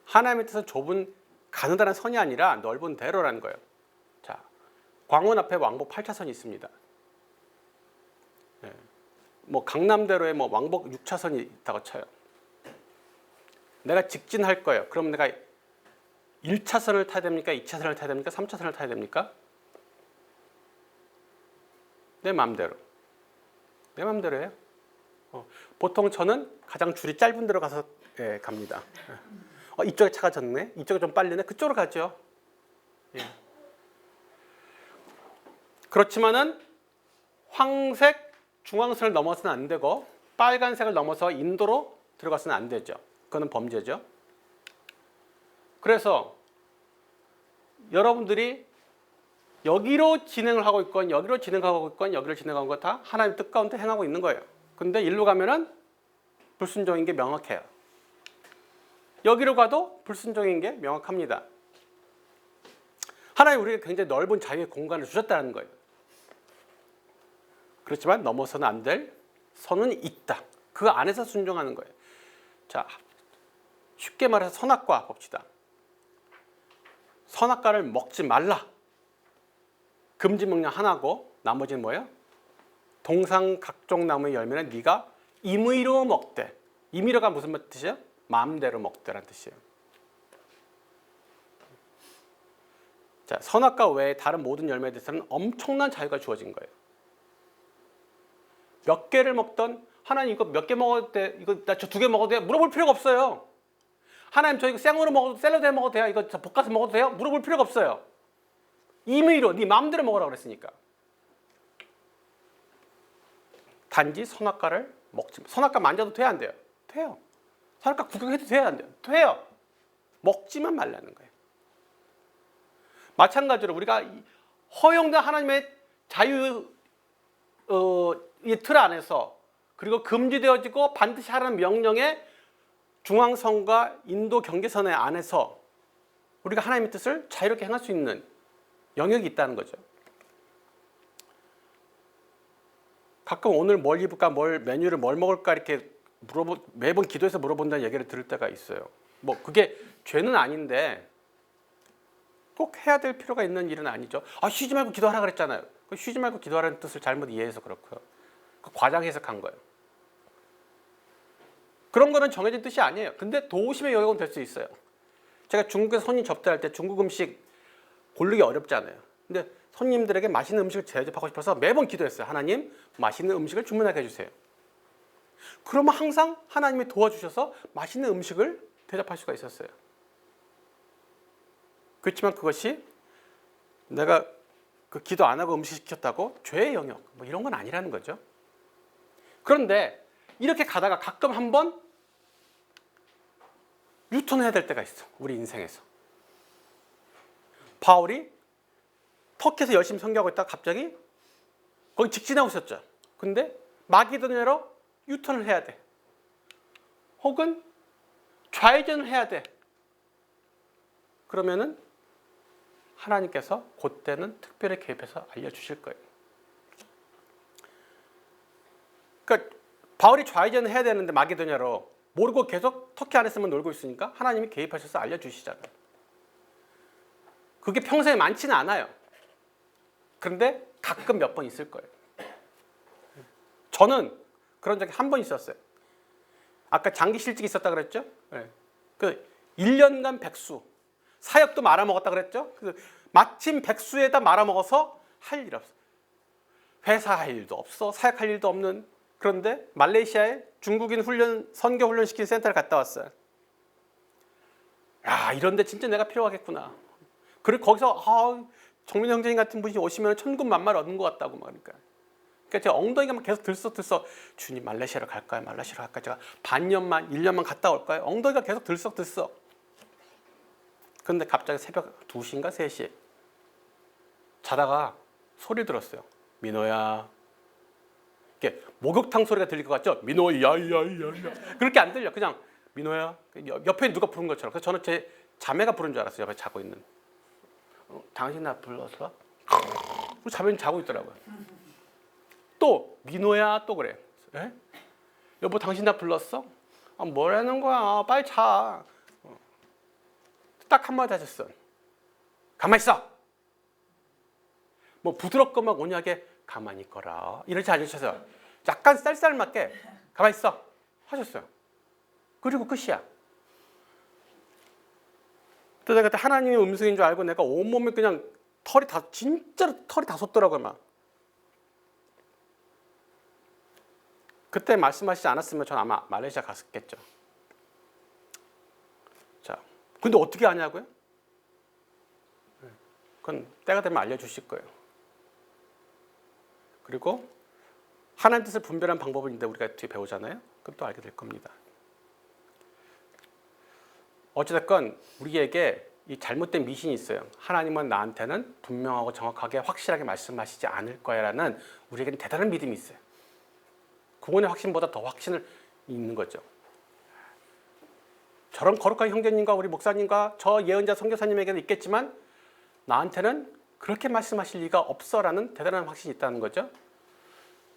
하나님의 뜻은 좁은 가느다란 선이 아니라 넓은 대로라는 거예요. 자, 광원 앞에 왕복 8차선이 있습니다. 뭐 강남대로에 뭐 왕복 6차선이 있다고 쳐요. 내가 직진할 거예요. 그럼 내가 1차선을 타야 됩니까? 2차선을 타야 됩니까? 3차선을 타야 됩니까? 내 마음대로. 내 마음대로예요. 보통 저는 가장 줄이 짧은 데로 가서 갑니다. 이쪽에 차가 졌네. 이쪽에 좀 빨리네. 그쪽으로 가죠. 그렇지만은 황색 중앙선을 넘어서는 안 되고 빨간색을 넘어서 인도로 들어가서는 안 되죠. 그거는 범죄죠. 그래서 여러분들이 여기로 진행을 하고 있건 여기로 진행하고 있건 여기로 진행하는 거 다 하나님 뜻 가운데 행하고 있는 거예요. 근데 일로 가면은 불순종인 게 명확해요. 여기로 가도 불순종인 게 명확합니다. 하나님 우리에게 굉장히 넓은 자유의 공간을 주셨다는 거예요. 그렇지만 넘어서는 안 될 선은 있다. 그 안에서 순종하는 거예요. 자, 쉽게 말해서 선악과 봅시다. 선악과를 먹지 말라. 금지 명령 하나고 나머지는 뭐예요? 동상 각종 나무의 열매는 네가 임의로 먹되. 임의로가 무슨 뜻이에요? 마음대로 먹되라는 뜻이에요. 자, 선악과 외에 다른 모든 열매에 대해서는 엄청난 자유가 주어진 거예요. 몇 개를 먹던 하나님 이거 몇 개 먹어도 돼? 이거 나 저 2개 먹어도 돼? 물어볼 필요가 없어요. 하나님 저 이거 생으로 먹어도 샐러드에 먹어도 돼요? 이거 저 볶아서 먹어도 돼요? 물어볼 필요가 없어요. 임의로 네 마음대로 먹으라고 그랬으니까. 단지 선악과를 먹지. 선악과 만져도 돼야 안 돼요? 돼요. 선악과 구경해도 돼야 안 돼요? 돼요. 먹지만 말라는 거예요. 마찬가지로 우리가 허용된 하나님의 자유 이 틀 안에서 그리고 금지되어지고 반드시 하라는 명령의 중앙선과 인도 경계선의 안에서 우리가 하나님의 뜻을 자유롭게 행할 수 있는 영역이 있다는 거죠. 가끔 오늘 뭘 입을까, 메뉴를 뭘 먹을까 이렇게 매번 기도해서 물어본다는 얘기를 들을 때가 있어요. 뭐 그게 죄는 아닌데 꼭 해야 될 필요가 있는 일은 아니죠. 아, 쉬지 말고 기도하라 그랬잖아요. 쉬지 말고 기도하라는 뜻을 잘못 이해해서 그렇고요. 과장 해석한 거예요. 그런 거는 정해진 뜻이 아니에요. 근데 도심의 영역은 될 수 있어요. 제가 중국에 손님 접대할 때 중국 음식 고르기 어렵잖아요. 근데 손님들에게 맛있는 음식을 대접하고 싶어서 매번 기도했어요. 하나님, 맛있는 음식을 주문하게 해주세요. 그러면 항상 하나님이 도와주셔서 맛있는 음식을 대접할 수가 있었어요. 그렇지만 그것이 내가 그 기도 안 하고 음식 시켰다고 죄의 영역 뭐 이런 건 아니라는 거죠. 그런데 이렇게 가다가 가끔 한번 유턴해야 될 때가 있어. 우리 인생에서. 바울이 터키에서 열심히 선교하고 있다가 갑자기 거기 직진하고 있었죠. 근데 마게도냐로 유턴을 해야 돼. 혹은 좌회전을 해야 돼. 그러면은 하나님께서 그때는 특별히 개입해서 알려주실 거예요. 그러니까 바울이 좌회전을 해야 되는데 마게도냐로 모르고 계속 터키 안에서만 놀고 있으니까 하나님이 개입하셔서 알려주시잖아요. 그게 평소에 많지는 않아요. 그런데 가끔 몇 번 있을 거예요. 저는 그런 적이 한 번 있었어요. 아까 장기 실직이 있었다 그랬죠? 네. 그 1년간 백수, 사역도 말아먹었다 그랬죠? 마침 백수에다 말아먹어서 할 일 없어. 회사 할 일도 없어, 사역할 일도 없는. 그런데 말레이시아에 중국인 선교 훈련시키는 센터를 갔다 왔어요. 야, 이런데 진짜 내가 필요하겠구나. 그리고 거기서 정민 형제님 같은 분이 오시면 천군만마를 얻는 것 같다고 그러니까 제 엉덩이가 막 계속 들썩들썩. 주님, 말레이시아로 갈까요? 말레이시아로 갈까요? 제가 반년만 1년만 갔다 올까요? 엉덩이가 계속 들썩들썩. 그런데 갑자기 새벽 2시인가 3시에 자다가 소리 들었어요. 민호야. 이렇게 목욕탕 소리가 들릴 것 같죠? 민호야, 야야야야. 그렇게 안 들려. 그냥 민호야. 옆에 누가 부른 것처럼. 그래서 저는 제 자매가 부른 줄 알았어요. 옆에 자고 있는. 당신 나 불렀어? 자매는 자고 있더라고요. 또 민호야 또 그래. 에? 여보, 당신 나 불렀어? 뭐라는 거야? 빨리 자. 딱 한마디 하셨어. 가만히 있어. 뭐 부드럽고 막 온유하게 가만히 있거라 이러지 않으셔서 약간 쌀쌀맞게 가만히 있어 하셨어요. 그리고 끝이야. 또 내가 그때 하나님의 음성인 줄 알고 내가 온몸에 그냥 진짜로 털이 다 솟더라고요. 막. 그때 말씀하시지 않았으면 전 아마 말레이시아 갔었겠죠. 자, 근데 어떻게 하냐고요? 그건 때가 되면 알려주실 거예요. 그리고 하나님 뜻을 분별하는 방법을 이제 우리가 뒤에 배우잖아요. 그럼 또 알게 될 겁니다. 어찌됐건 우리에게 이 잘못된 미신이 있어요. 하나님은 나한테는 분명하고 정확하게 확실하게 말씀하시지 않을 거야라는 우리에게는 대단한 믿음이 있어요. 구원의 확신보다 더 확신을 있는 거죠. 저런 거룩한 형제님과 우리 목사님과 저 예언자 선교사님에게는 있겠지만 나한테는 그렇게 말씀하실 리가 없어라는 대단한 확신이 있다는 거죠.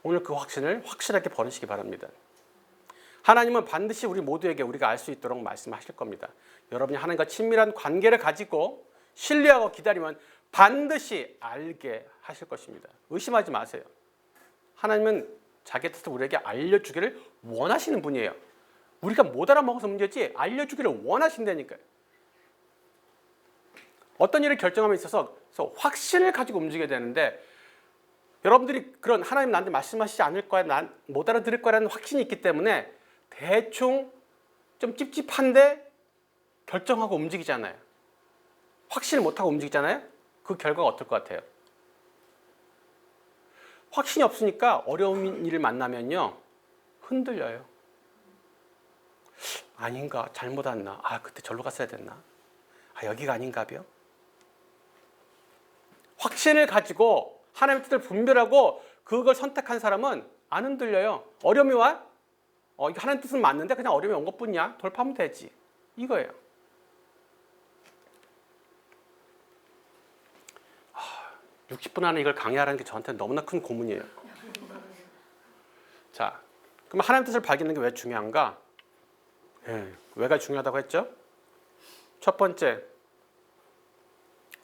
오늘 그 확신을 확실하게 버리시기 바랍니다. 하나님은 반드시 우리 모두에게 우리가 알 수 있도록 말씀하실 겁니다. 여러분이 하나님과 친밀한 관계를 가지고 신뢰하고 기다리면 반드시 알게 하실 것입니다. 의심하지 마세요. 하나님은 자기 뜻을 우리에게 알려주기를 원하시는 분이에요. 우리가 못 알아먹어서 문제지 알려주기를 원하신다니까요. 어떤 일을 결정함에 있어서 확신을 가지고 움직여야 되는데 여러분들이 그런 하나님 나한테 말씀하시지 않을 거야, 난 못 알아들을 거라는 확신이 있기 때문에 대충 좀 찝찝한데 결정하고 움직이잖아요. 확신을 못하고 움직이잖아요. 그 결과가 어떨 것 같아요? 확신이 없으니까 어려운 일을 만나면요, 흔들려요. 아닌가? 잘못 왔나? 아, 그때 절로 갔어야 됐나? 아, 여기가 아닌가요? 확신을 가지고 하나님의 뜻을 분별하고 그걸 선택한 사람은 안 흔들려요. 어려움이 와? 이게 하나님의 뜻은 맞는데 그냥 어려움이 온 것뿐이야. 돌파하면 되지. 이거예요. 60분 안에 이걸 강의하라는 게 저한테 너무나 큰 고문이에요. 자, 그럼 하나님의 뜻을 발견하는 게 왜 중요한가? 왜가 중요하다고 했죠? 첫 번째,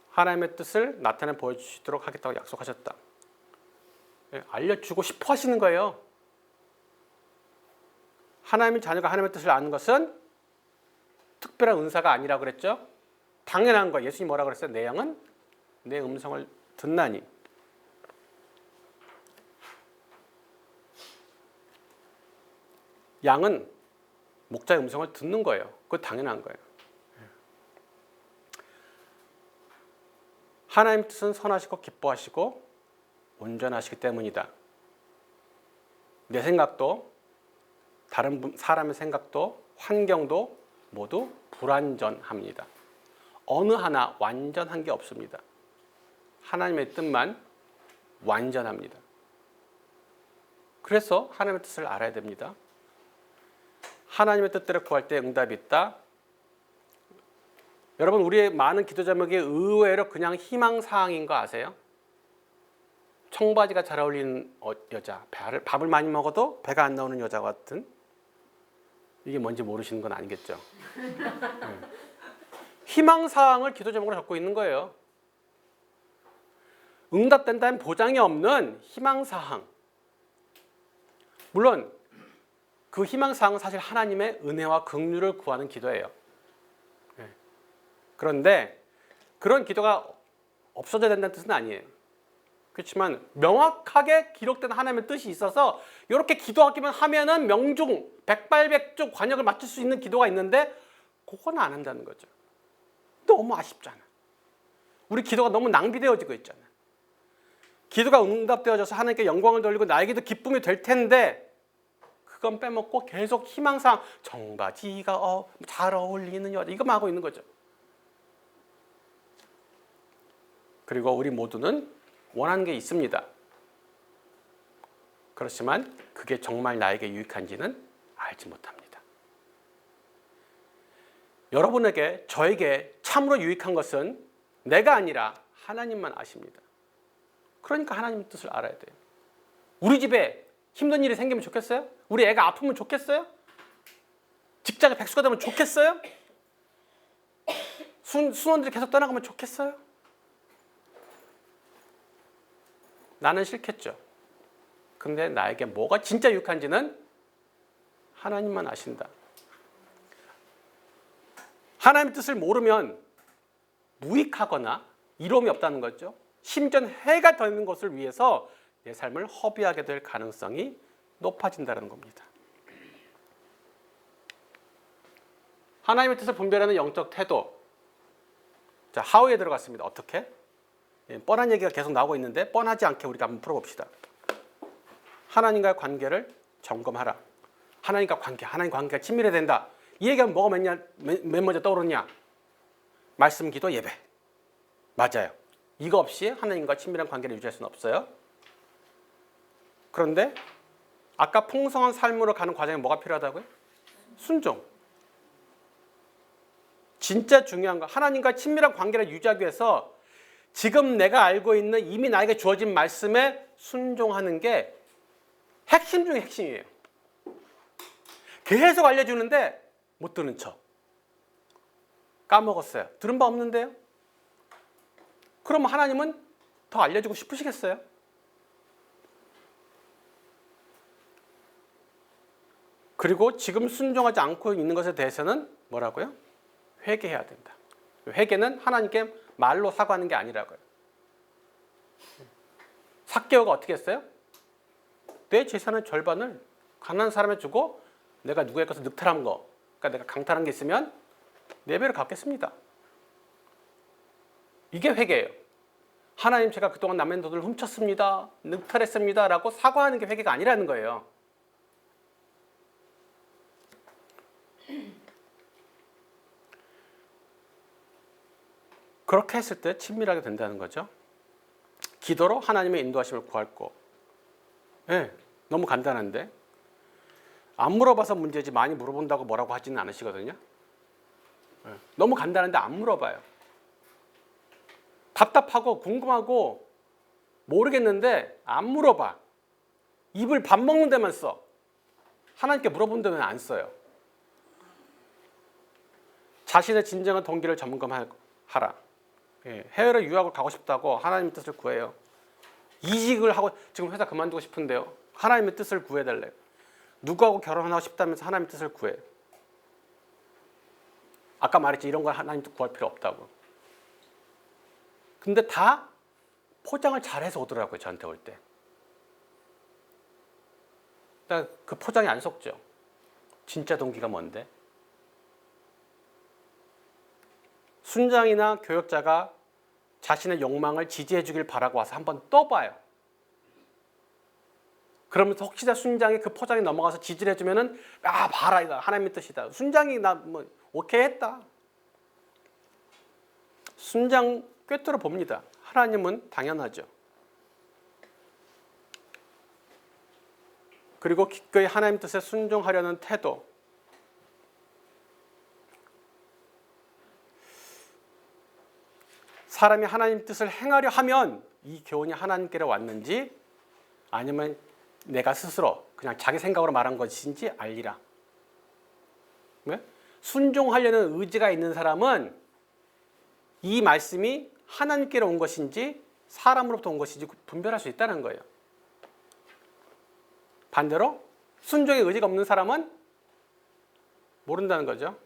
하나님의 뜻을 나타내 보여주시도록 하겠다고 약속하셨다. 알려주고 싶어 하시는 거예요. 하나님의 자녀가 하나님의 뜻을 아는 것은 특별한 은사가 아니라고 그랬죠? 당연한 거. 예수님이 뭐라고 그랬어요? 내 양은 내 음성을 듣나니. 양은 목자의 음성을 듣는 거예요. 그거 당연한 거예요. 하나님의 뜻은 선하시고 기뻐하시고 온전하시기 때문이다. 내 생각도 다른 사람의 생각도 환경도 모두 불완전합니다. 어느 하나 완전한 게 없습니다. 하나님의 뜻만 완전합니다. 그래서 하나님의 뜻을 알아야 됩니다. 하나님의 뜻대로 구할 때 응답이 있다. 여러분, 우리의 많은 기도 제목이 의외로 그냥 희망사항인 거 아세요? 청바지가 잘 어울리는 여자, 밥을 많이 먹어도 배가 안 나오는 여자 같은, 이게 뭔지 모르시는 건 아니겠죠? 희망사항을 기도 제목으로 적고 있는 거예요. 응답된다는 보장이 없는 희망사항. 물론 그 희망사항은 사실 하나님의 은혜와 긍휼을 구하는 기도예요. 그런데 그런 기도가 없어져야 된다는 뜻은 아니에요. 그렇지만 명확하게 기록된 하나님의 뜻이 있어서 이렇게 기도하기만 하면은 명중, 백발백중 관역을 맞출 수 있는 기도가 있는데 그건 안 한다는 거죠. 너무 아쉽잖아. 우리 기도가 너무 낭비되어지고 있잖아. 기도가 응답되어져서 하나님께 영광을 돌리고 나에게도 기쁨이 될 텐데 그건 빼먹고 계속 희망사항, 청바지가 잘 어울리는 여자, 이거만 하고 있는 거죠. 그리고 우리 모두는 원하는 게 있습니다. 그렇지만 그게 정말 나에게 유익한지는 알지 못합니다. 여러분에게, 저에게 참으로 유익한 것은 내가 아니라 하나님만 아십니다. 그러니까 하나님의 뜻을 알아야 돼요. 우리 집에 힘든 일이 생기면 좋겠어요? 우리 애가 아프면 좋겠어요? 직장에 백수가 되면 좋겠어요? 순원들이 계속 떠나가면 좋겠어요? 나는 싫겠죠. 근데 나에게 뭐가 진짜 유익한지는 하나님만 아신다. 하나님의 뜻을 모르면 무익하거나 이로움이 없다는 거죠. 심지어 해가 되는 것을 위해서 내 삶을 허비하게 될 가능성이 높아진다는 겁니다. 하나님의 뜻을 분별하는 영적 태도. 자, 하우에 들어갔습니다. 어떻게? 뻔한 얘기가 계속 나오고 있는데 뻔하지 않게 우리가 한번 풀어봅시다. 하나님과의 관계를 점검하라. 하나님과 관계가 친밀해야 된다. 이 얘기하면 뭐가 맨 먼저 떠오르냐? 말씀, 기도, 예배. 맞아요. 이거 없이 하나님과 친밀한 관계를 유지할 수는 없어요. 그런데 아까 풍성한 삶으로 가는 과정에 뭐가 필요하다고요? 순종. 진짜 중요한 거, 하나님과 친밀한 관계를 유지하기 위해서 지금 내가 알고 있는 이미 나에게 주어진 말씀에 순종하는 게 핵심 중에 핵심이에요. 계속 알려주는데 못 들은 척. 까먹었어요. 들은 바 없는데요? 그럼 하나님은 더 알려주고 싶으시겠어요? 그리고 지금 순종하지 않고 있는 것에 대해서는 뭐라고요? 회개해야 된다. 회개는 하나님께 말로 사과하는 게 아니라고요. 삭개오가 어떻게 했어요? 내 재산의 절반을 가난한 사람에 주고 내가 누구의 것을 늑탈한 거, 그러니까 내가 강탈한 게 있으면 4배를 갚겠습니다. 이게 회개예요. 하나님, 제가 그동안 남의 돈을 훔쳤습니다, 늑탈했습니다 라고 사과하는 게 회개가 아니라는 거예요. 그렇게 했을 때 친밀하게 된다는 거죠. 기도로 하나님의 인도하심을 구할 거. 네, 너무 간단한데 안 물어봐서 문제지 많이 물어본다고 뭐라고 하지는 않으시거든요. 네, 너무 간단한데 안 물어봐요. 답답하고 궁금하고 모르겠는데 안 물어봐. 입을 밥 먹는 데만 써. 하나님께 물어본 데는 안 써요. 자신의 진정한 동기를 점검하라. 해외로 유학을 가고 싶다고 하나님의 뜻을 구해요. 이직을 하고 지금 회사 그만두고 싶은데요. 하나님의 뜻을 구해달래요. 누구하고 결혼하고 싶다면서 하나님의 뜻을 구해요. 아까 말했지, 이런 걸 하나님 뜻 구할 필요 없다고. 근데 다 포장을 잘해서 오더라고요, 저한테 올 때. 그 포장이 안 속죠. 진짜 동기가 뭔데? 순장이나 교역자가 자신의 욕망을 지지해 주길 바라고 와서 한번 떠봐요. 그러면서 혹시나 순장이 그 포장이 넘어가서 지지를 해주면은, 아, 봐라, 이거 하나님의 뜻이다. 순장이 나 뭐 오케이 했다. 순장 꿰뚫어 봅니다. 하나님은 당연하죠. 그리고 기꺼이 하나님 뜻에 순종하려는 태도. 사람이 하나님 뜻을 행하려 하면 이 교훈이 하나님께로 왔는지 아니면 내가 스스로 그냥 자기 생각으로 말한 것인지 알리라. 왜? 순종하려는 의지가 있는 사람은 이 말씀이 하나님께로 온 것인지 사람으로부터 온 것인지 분별할 수 있다는 거예요. 반대로 순종의 의지가 없는 사람은 모른다는 거죠.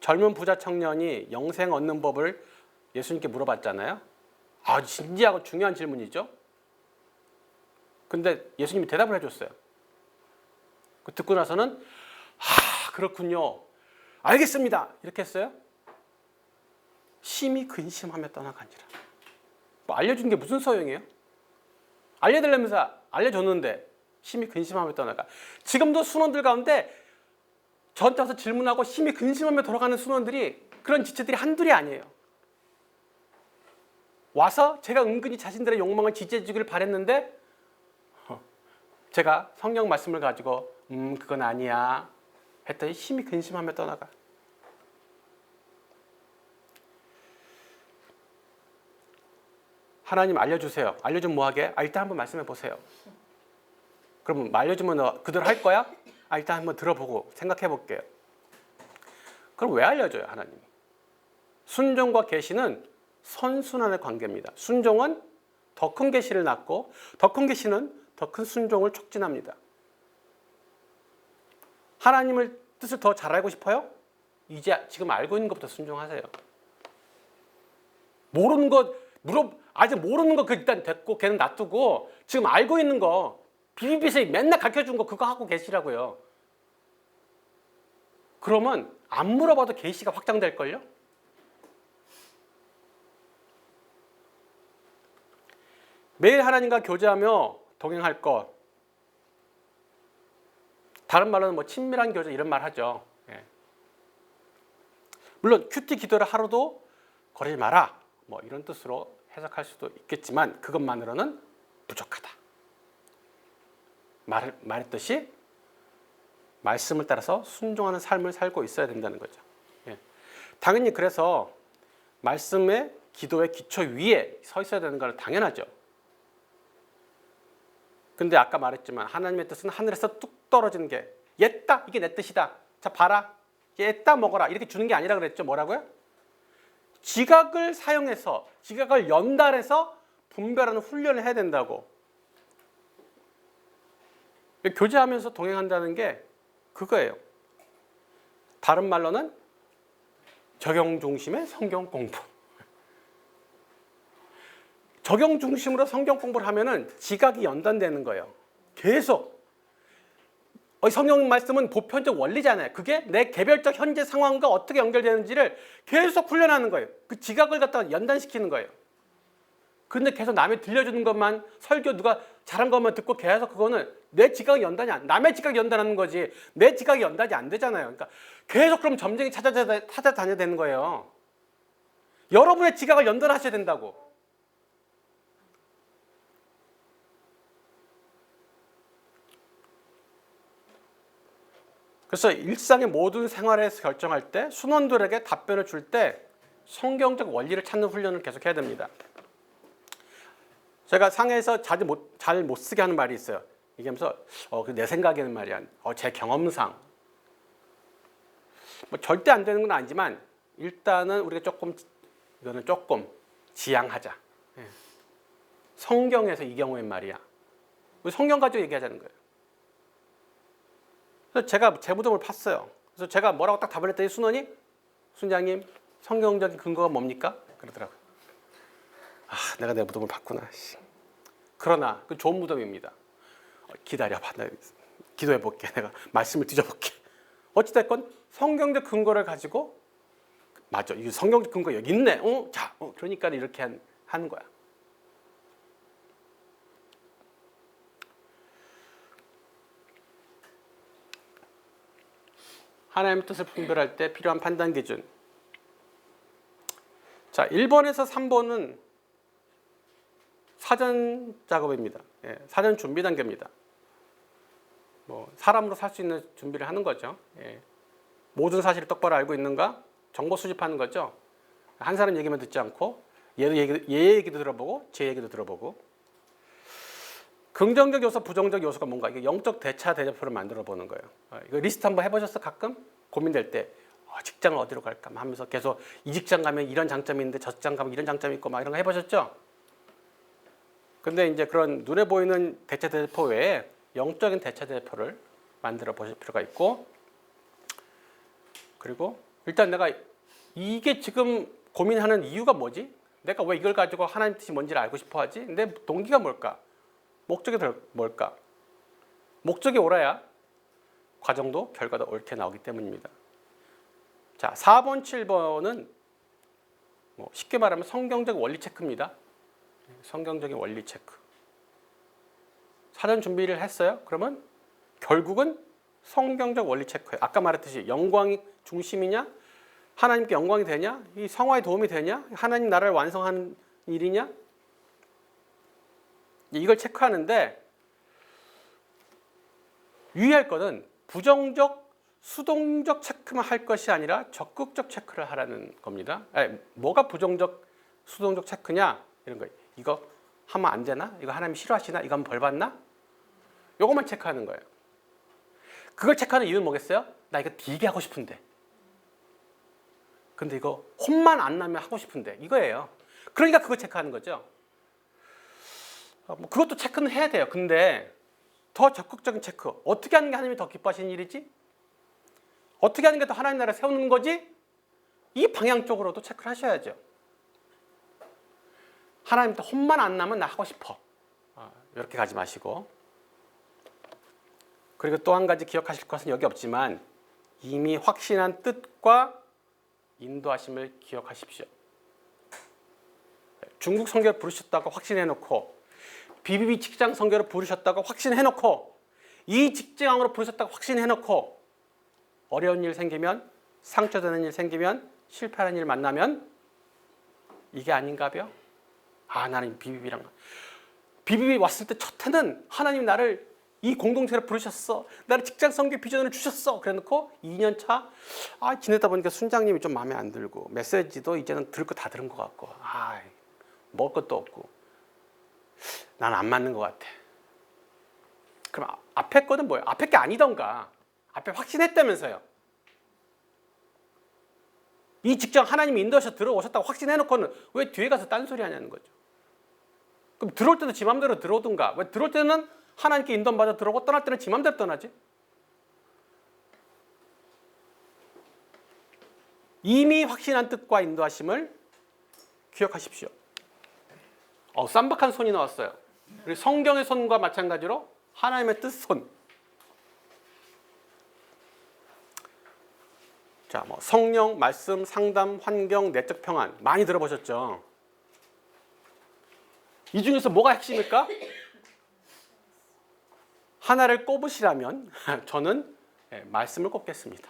젊은 부자 청년이 영생 얻는 법을 예수님께 물어봤잖아요. 아, 진지하고 중요한 질문이죠. 근데 예수님이 대답을 해줬어요. 듣고 나서는 그렇군요, 알겠습니다, 이렇게 했어요. 심히 근심하며 떠나가니라. 뭐 알려준 게 무슨 소용이에요? 알려달라면서 알려줬는데 심히 근심하며 떠나가. 지금도 순원들 가운데 저한테 와서 질문하고 심히 근심하며 돌아가는 순원들이, 그런 지체들이 한둘이 아니에요. 와서 제가 은근히 자신들의 욕망을 지지해 주기를 바랬는데 제가 성경 말씀을 가지고 그건 아니야 했더니 심히 근심하며 떠나가. 하나님 알려주세요. 알려주면 뭐하게? 일단 한번 말씀해 보세요. 그러면 알려주면 그대로 할 거야? 일단 한번 들어보고 생각해 볼게요. 그럼 왜 알려줘요, 하나님이? 순종과 계시는 선순환의 관계입니다. 순종은 더 큰 계시를 낳고 더 큰 계시는 더 큰 순종을 촉진합니다. 하나님을 뜻을 더 잘 알고 싶어요? 이제 지금 알고 있는 것부터 순종하세요. 모르는 것 아직 모르는 거 일단 됐고 걔는 놔두고 지금 알고 있는 거 비비비세 맨날 가르쳐준 거 그거 하고 계시라고요. 그러면 안 물어봐도 계시가 확장될걸요? 매일 하나님과 교제하며 동행할 것. 다른 말로는 뭐 친밀한 교제 이런 말 하죠. 예. 물론 큐티 기도를 하루도 거리지 마라, 뭐 이런 뜻으로 해석할 수도 있겠지만 그것만으로는 부족하다. 말했듯이 말씀을 따라서 순종하는 삶을 살고 있어야 된다는 거죠. 예. 당연히 그래서 말씀의 기도의 기초 위에 서 있어야 되는 건 당연하죠. 근데 아까 말했지만 하나님의 뜻은 하늘에서 뚝 떨어지는 게 얘따 이게 내 뜻이다. 자 봐라. 얘따 먹어라. 이렇게 주는 게 아니라 그랬죠. 뭐라고요? 지각을 사용해서 지각을 연달해서 분별하는 훈련을 해야 된다고. 교제하면서 동행한다는 게 그거예요. 다른 말로는 적용 중심의 성경 공부. 적용 중심으로 성경 공부를 하면은 지각이 연단되는 거예요. 계속. 성경 말씀은 보편적 원리잖아요. 그게 내 개별적 현재 상황과 어떻게 연결되는지를 계속 훈련하는 거예요. 그 지각을 갖다가 연단시키는 거예요. 근데 계속 남이 들려주는 것만, 설교 누가 잘한 것만 듣고 계속 그거는 내 지각이 연단이 남의 지각이 연단하는 거지 내 지각이 연단이 안 되잖아요. 그러니까 계속 그럼 점쟁이 찾아다녀야 되는 거예요. 여러분의 지각을 연단하셔야 된다고. 그래서 일상의 모든 생활에서 결정할 때 순원들에게 답변을 줄 때 성경적 원리를 찾는 훈련을 계속 해야 됩니다. 제가 상해에서 잘 못 쓰게 하는 말이 있어요. 이게 하면서 내 생각에는 말이야. 제 경험상. 뭐 절대 안 되는 건 아니지만 일단은 우리가 이거는 조금 지양하자. 예. 성경에서 이 경우엔 말이야. 우리 성경 가지고 얘기하자는 거예요. 그래서 제가 제 무덤을 팠어요. 그래서 제가 뭐라고 딱 답을 했더니 순장님 성경적인 근거가 뭡니까? 그러더라고요. 내가 내 무덤을 팠구나. 그러나 그 좋은 무덤입니다. 기다려봐. 내가 기도해볼게. 내가 말씀을 뒤져볼게. 어찌됐건 성경적 근거를 가지고 맞아. 이 성경적 근거 여기 있네. 그러니까 이렇게 하는 거야. 하나님의 뜻을 분별할 때 필요한 판단 기준. 자, 1번에서 3번은 사전 작업입니다. 예, 사전 준비 단계입니다. 사람으로 살 수 있는 준비를 하는 거죠. 예. 모든 사실을 똑바로 알고 있는가? 정보 수집하는 거죠. 한 사람 얘기만 듣지 않고 얘 얘기도 들어보고 제 얘기도 들어보고. 긍정적 요소, 부정적 요소가 뭔가 이게 영적 대차 대조표를 만들어 보는 거예요. 이거 리스트 한번 해보셨어? 가끔 고민될 때 직장을 어디로 갈까 하면서 계속 이 직장 가면 이런 장점이 있는데 저 직장 가면 이런 장점이 있고 막 이런 거 해보셨죠? 근데 이제 그런 눈에 보이는 대차 대조표 외에 영적인 대차 대조표를 만들어 보실 필요가 있고, 그리고 일단 내가 이게 지금 고민하는 이유가 뭐지? 내가 왜 이걸 가지고 하나님 뜻이 뭔지를 알고 싶어 하지? 내 동기가 뭘까? 목적이 뭘까? 목적이 옳아야 과정도 결과도 옳게 나오기 때문입니다. 자, 4번, 7번은 쉽게 말하면 성경적 원리 체크입니다. 성경적인 원리 체크. 사전 준비를 했어요. 그러면 결국은 성경적 원리 체크예요. 아까 말했듯이 영광이 중심이냐? 하나님께 영광이 되냐? 이 성화에 도움이 되냐? 하나님 나라를 완성하는 일이냐? 이걸 체크하는데 유의할 것은 부정적, 수동적 체크만 할 것이 아니라 적극적 체크를 하라는 겁니다. 뭐가 부정적, 수동적 체크냐? 이런 거예요. 이거 하면 안 되나? 이거 하나님 싫어하시나? 이거 하면 벌 받나? 요것만 체크하는 거예요. 그걸 체크하는 이유는 뭐겠어요? 나 이거 되게 하고 싶은데. 근데 이거 혼만 안 나면 하고 싶은데. 이거예요. 그러니까 그거 체크하는 거죠. 그것도 체크는 해야 돼요. 근데 더 적극적인 체크. 어떻게 하는 게 하나님이 더 기뻐하시는 일이지? 어떻게 하는 게 더 하나님 나라 세우는 거지? 이 방향 쪽으로도 체크를 하셔야죠. 하나님도 혼만 안 나면 나 하고 싶어. 이렇게 가지 마시고. 그리고 또 한 가지 기억하실 것은 여기 없지만 이미 확신한 뜻과 인도하심을 기억하십시오. 중국 선교를 부르셨다고 확신해놓고 BBB 직장 선교를 부르셨다고 확신해놓고 이 직장으로 부르셨다고 확신해놓고 어려운 일 생기면 상처되는 일 생기면 실패하는 일 만나면 이게 아닌가벼? 나는 BBB 왔을 때 첫 해는 하나님 나를 이 공동체로 부르셨어. 나를 직장 선교 비전을 주셨어. 그래놓고 2년 차 지내다 보니까 순장님이 좀 마음에 안 들고 메시지도 이제는 들을 거 다 들은 것 같고 먹을 것도 없고 난 안 맞는 것 같아. 그럼 앞에 거는 뭐예요? 앞에 게 아니던가. 앞에 확신했다면서요. 이 직장 하나님이 인도하셔서 들어오셨다고 확신해놓고는 왜 뒤에 가서 딴소리 하냐는 거죠. 그럼 들어올 때도 지 맘대로 들어오든가. 왜 들어올 때는 하나님께 인도받아 들어오고 떠날 때는 지 맘대로 떠나지? 이미 확신한 뜻과 인도하심을 기억하십시오. 쌈박한 손이 나왔어요. 그리고 성경의 손과 마찬가지로 하나님의 뜻 손. 자, 뭐 성령, 말씀, 상담, 환경, 내적 평안 많이 들어보셨죠? 이 중에서 뭐가 핵심일까? 하나를 꼽으시라면 저는 말씀을 꼽겠습니다.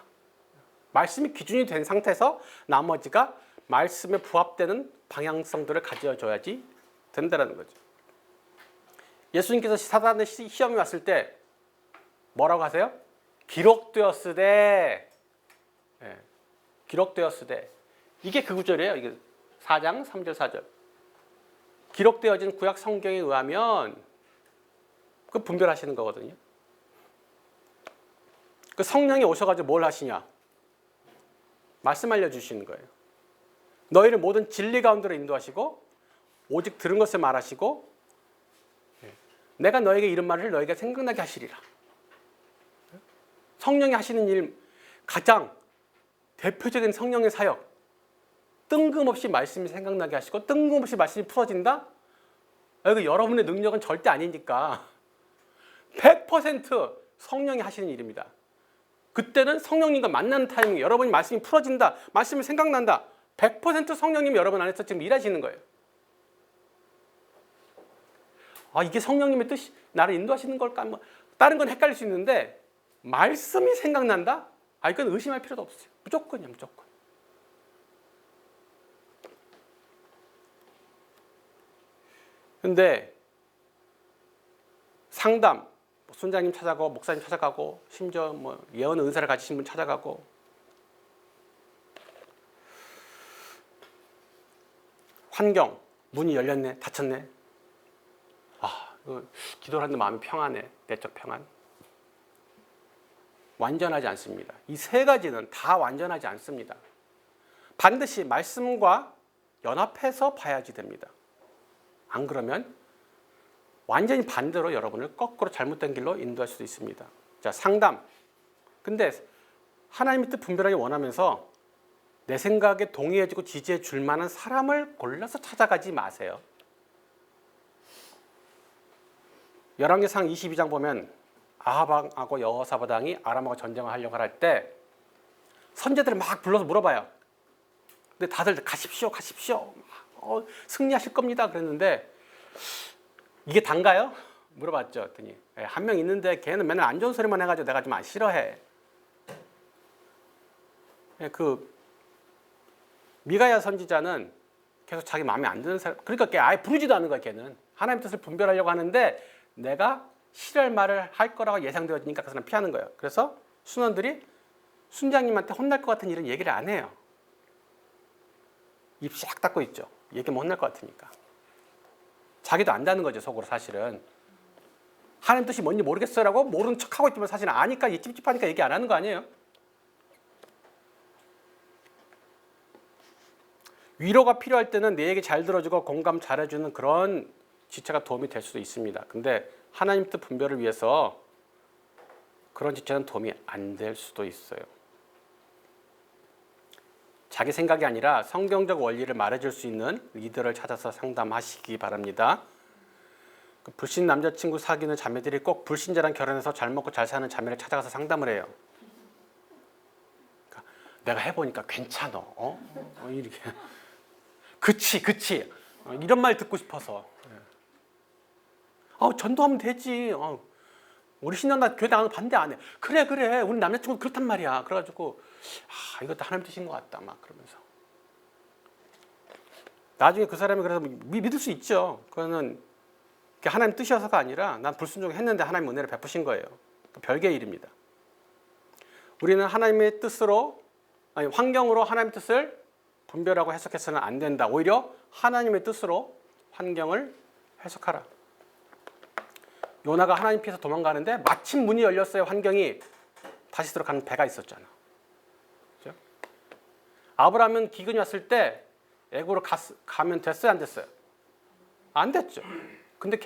말씀이 기준이 된 상태에서 나머지가 말씀에 부합되는 방향성들을 가져줘야지 된다는 거죠. 예수님께서 사단의 시험이 왔을 때 뭐라고 하세요? 기록되었으되. 기록되었으되. 이게 그 구절이에요. 이게 4장 3절 4절. 기록되어진 구약 성경에 의하면 그 분별하시는 거거든요. 그 성령이 오셔가지고 뭘 하시냐? 말씀 알려주시는 거예요. 너희를 모든 진리 가운데로 인도하시고 오직 들은 것을 말하시고 내가 너에게 이런 말을 너희가 생각나게 하시리라. 성령이 하시는 일 가장 대표적인 성령의 사역. 뜬금없이 말씀이 생각나게 하시고 뜬금없이 말씀이 풀어진다? 이거 여러분의 능력은 절대 아니니까 100% 성령이 하시는 일입니다. 그때는 성령님과 만나는 타이밍, 여러분이 말씀이 풀어진다, 말씀이 생각난다. 100% 성령님이 여러분 안에서 지금 일하시는 거예요. 이게 성령님의 뜻이 나를 인도하시는 걸까? 뭐 다른 건 헷갈릴 수 있는데 말씀이 생각난다? 이건 의심할 필요도 없어요. 무조건이야, 무조건. 근데 상담, 순장님 찾아가고 목사님 찾아가고 심지어 뭐 예언 은사를 가지신 분 찾아가고 환경, 문이 열렸네, 닫혔네. 기도를 하는데 마음이 평안해, 내적 평안. 완전하지 않습니다. 이 세 가지는 다 완전하지 않습니다. 반드시 말씀과 연합해서 봐야지 됩니다. 안 그러면 완전히 반대로 여러분을 거꾸로 잘못된 길로 인도할 수도 있습니다. 자, 상담. 근데 하나님의 뜻 분별하게 원하면서 내 생각에 동의해주고 지지해 줄 만한 사람을 골라서 찾아가지 마세요. 열왕기상 22장 보면 아합왕하고 여호사밧왕이 아람하고 전쟁을 하려고 할 때 선제들을 막 불러서 물어봐요. 근데 다들 가십시오. 승리하실 겁니다. 그랬는데 이게 단가요? 물어봤죠. 그랬더니 한 명 있는데 걔는 맨날 안 좋은 소리만 해가지고 내가 좀 안 싫어해. 그 미가야 선지자는 계속 자기 마음에 안 드는 사람, 그러니까 걔 아예 부르지도 않는 거야. 걔는 하나님 뜻을 분별하려고 하는데 내가 싫어할 말을 할 거라고 예상되어지니까 그 사람 피하는 거예요. 그래서 순원들이 순장님한테 혼날 것 같은 일은 얘기를 안 해요. 입 싹 닫고 있죠. 얘기하면 혼날 것 같으니까. 자기도 안다는 거죠, 속으로 사실은. 하나님 뜻이 뭔지 모르겠어라고 모르는 척하고 있지만 사실은 아니까, 찝찝하니까 얘기 안 하는 거 아니에요? 위로가 필요할 때는 내 얘기 잘 들어주고 공감 잘해주는 그런 지체가 도움이 될 수도 있습니다. 근데 하나님 뜻 분별을 위해서 그런 지체는 도움이 안 될 수도 있어요. 자기 생각이 아니라 성경적 원리를 말해줄 수 있는 리더를 찾아서 상담하시기 바랍니다. 불신 남자친구 사귀는 자매들이 꼭 불신자랑 결혼해서 잘 먹고 잘 사는 자매를 찾아가서 상담을 해요. 그러니까 내가 해보니까 괜찮아. 이렇게. 그치. 이런 말 듣고 싶어서. 전도하면 되지. 우리 신랑 나 교회 나가는 거 반대 안 해. 그래. 우리 남자친구 그렇단 말이야. 그래가지고 이것도 하나님 뜻인 것 같다. 막 그러면서. 나중에 그 사람이 그래서 믿을 수 있죠. 그거는 하나님 뜻이어서가 아니라 난 불순종했는데 하나님 은혜를 베푸신 거예요. 별개의 일입니다. 우리는 하나님의 뜻으로, 환경으로 하나님의 뜻을 분별하고 해석해서는 안 된다. 오히려 하나님의 뜻으로 환경을 해석하라. 요나가 하나님 피해서 도망가는데 마침 문이 열렸어요. 환경이. 다시 들어가는 배가 있었잖아. 그렇죠? 아브라함은 기근이 왔을 때 애굽으로 가면 됐어요? 안 됐어요? 안 됐죠. 근데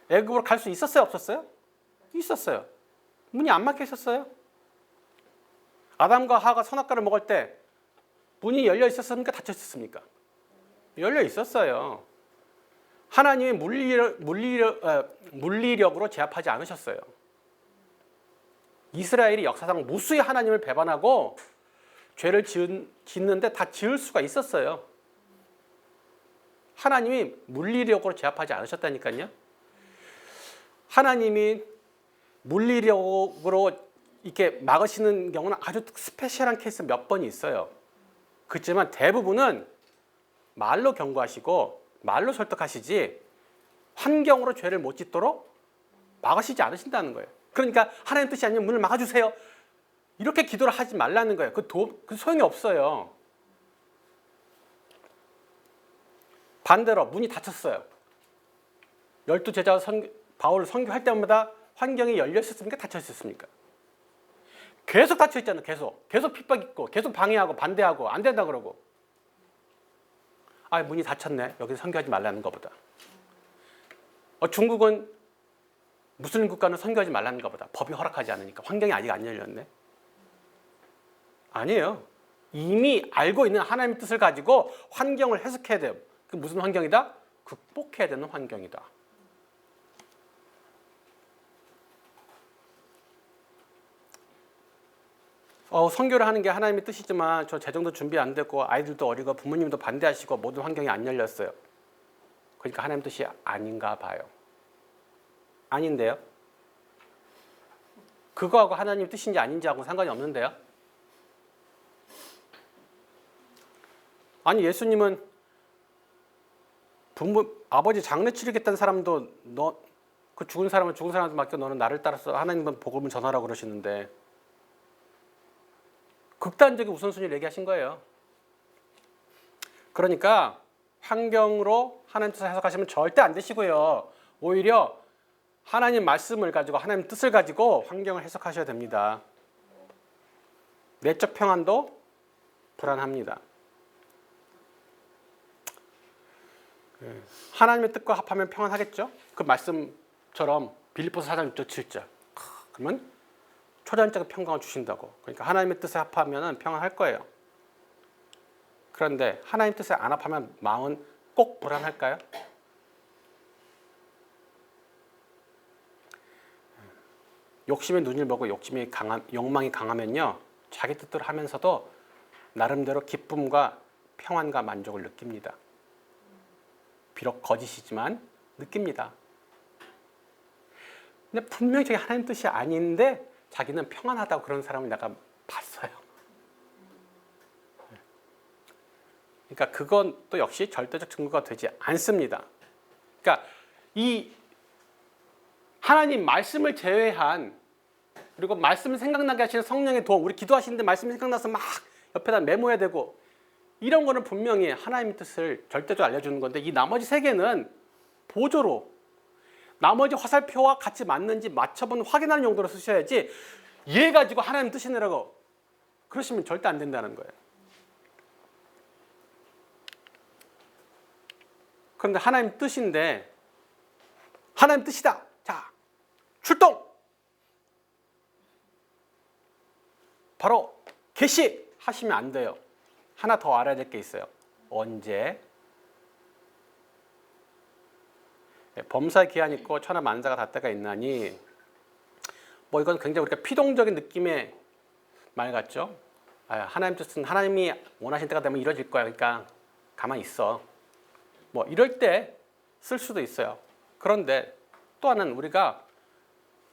애굽으로 갈 수 있었어요? 없었어요? 있었어요. 문이 안 막혀 있었어요. 아담과 하와가 선악과를 먹을 때 문이 열려 있었습니까? 닫혀 있었습니까? 열려 있었어요. 하나님이 물리력으로 제압하지 않으셨어요. 이스라엘이 역사상 무수히 하나님을 배반하고 죄를 짓는데 다 지을 수가 있었어요. 하나님이 물리력으로 제압하지 않으셨다니까요. 하나님이 물리력으로 이렇게 막으시는 경우는 아주 스페셜한 케이스 몇 번 있어요. 그렇지만 대부분은 말로 경고하시고 말로 설득하시지 환경으로 죄를 못 짓도록 막으시지 않으신다는 거예요. 그러니까 하나님 뜻이 아니면 문을 막아주세요. 이렇게 기도를 하지 말라는 거예요. 그 소용이 없어요. 반대로 문이 닫혔어요. 12제자 바울을 선교할 때마다 환경이 열려 있었습니까? 닫혀 있었습니까? 계속 닫혀 있잖아요. 계속 핍박 있고 계속 방해하고 반대하고 안 된다 그러고. 아, 문이 닫혔네. 여기서 선교하지 말라는 것보다. 중국은 무슬림 국가는 선교하지 말라는 것보다 법이 허락하지 않으니까 환경이 아직 안 열렸네. 아니에요. 이미 알고 있는 하나님의 뜻을 가지고 환경을 해석해야 돼요. 그 무슨 환경이다? 극복해야 되는 환경이다. 선교를 하는 게 하나님의 뜻이지만 저 재정도 준비 안 됐고 아이들도 어리고 부모님도 반대하시고 모든 환경이 안 열렸어요. 그러니까 하나님 뜻이 아닌가 봐요. 아닌데요? 그거하고 하나님 뜻인지 아닌지하고 상관이 없는데요? 아니 예수님은 아버지 장례 치르겠다는 사람도 그 죽은 사람한테 맡겨 너는 나를 따라서 하나님은 복음을 전하라고 그러시는데 극단적인 우선순위를 얘기하신 거예요. 그러니까 환경으로 하나님 뜻을 해석하시면 절대 안 되시고요. 오히려 하나님 말씀을 가지고 하나님 뜻을 가지고 환경을 해석하셔야 됩니다. 내적 평안도 불안합니다. 하나님의 뜻과 합하면 평안하겠죠? 그 말씀처럼 빌립보서 4장 6절 7절. 그러면 초자연적인 평강을 주신다고. 그러니까 하나님의 뜻에 합하면 평안할 거예요. 그런데 하나님 뜻에 안 합하면 마음은 꼭 불안할까요? 욕심의 눈을 보고 욕망이 강하면요. 자기 뜻대로 하면서도 나름대로 기쁨과 평안과 만족을 느낍니다. 비록 거짓이지만 느낍니다. 근데 분명히 저게 하나님 뜻이 아닌데 자기는 평안하다고 그런 사람을 내가 봤어요. 그러니까 그건 또 역시 절대적 증거가 되지 않습니다. 그러니까 이 하나님 말씀을 제외한 그리고 말씀을 생각나게 하시는 성령의 도움, 우리 기도하시는데 말씀이 생각나서 막 옆에다 메모해야 되고 이런 거는 분명히 하나님의 뜻을 절대적으로 알려주는 건데 이 나머지 세 개는 보조로 나머지 화살표와 같이 맞는지 맞춰본 확인하는 용도로 쓰셔야지 얘 가지고 하나님 뜻이라고 그러시면 절대 안 된다는 거예요. 그런데 하나님 뜻인데 하나님 뜻이다. 자, 출동! 바로 개시하시면 안 돼요. 하나 더 알아야 될 게 있어요. 언제? 범사의 기한이 있고 천하 만사가 닿을 때가 있나니 이건 굉장히 우리가 피동적인 느낌의 말 같죠? 하나님 뜻은 하나님이 원하신 때가 되면 이루어질 거야. 그러니까 가만히 있어. 이럴 때 쓸 수도 있어요. 그런데 또 하나는 우리가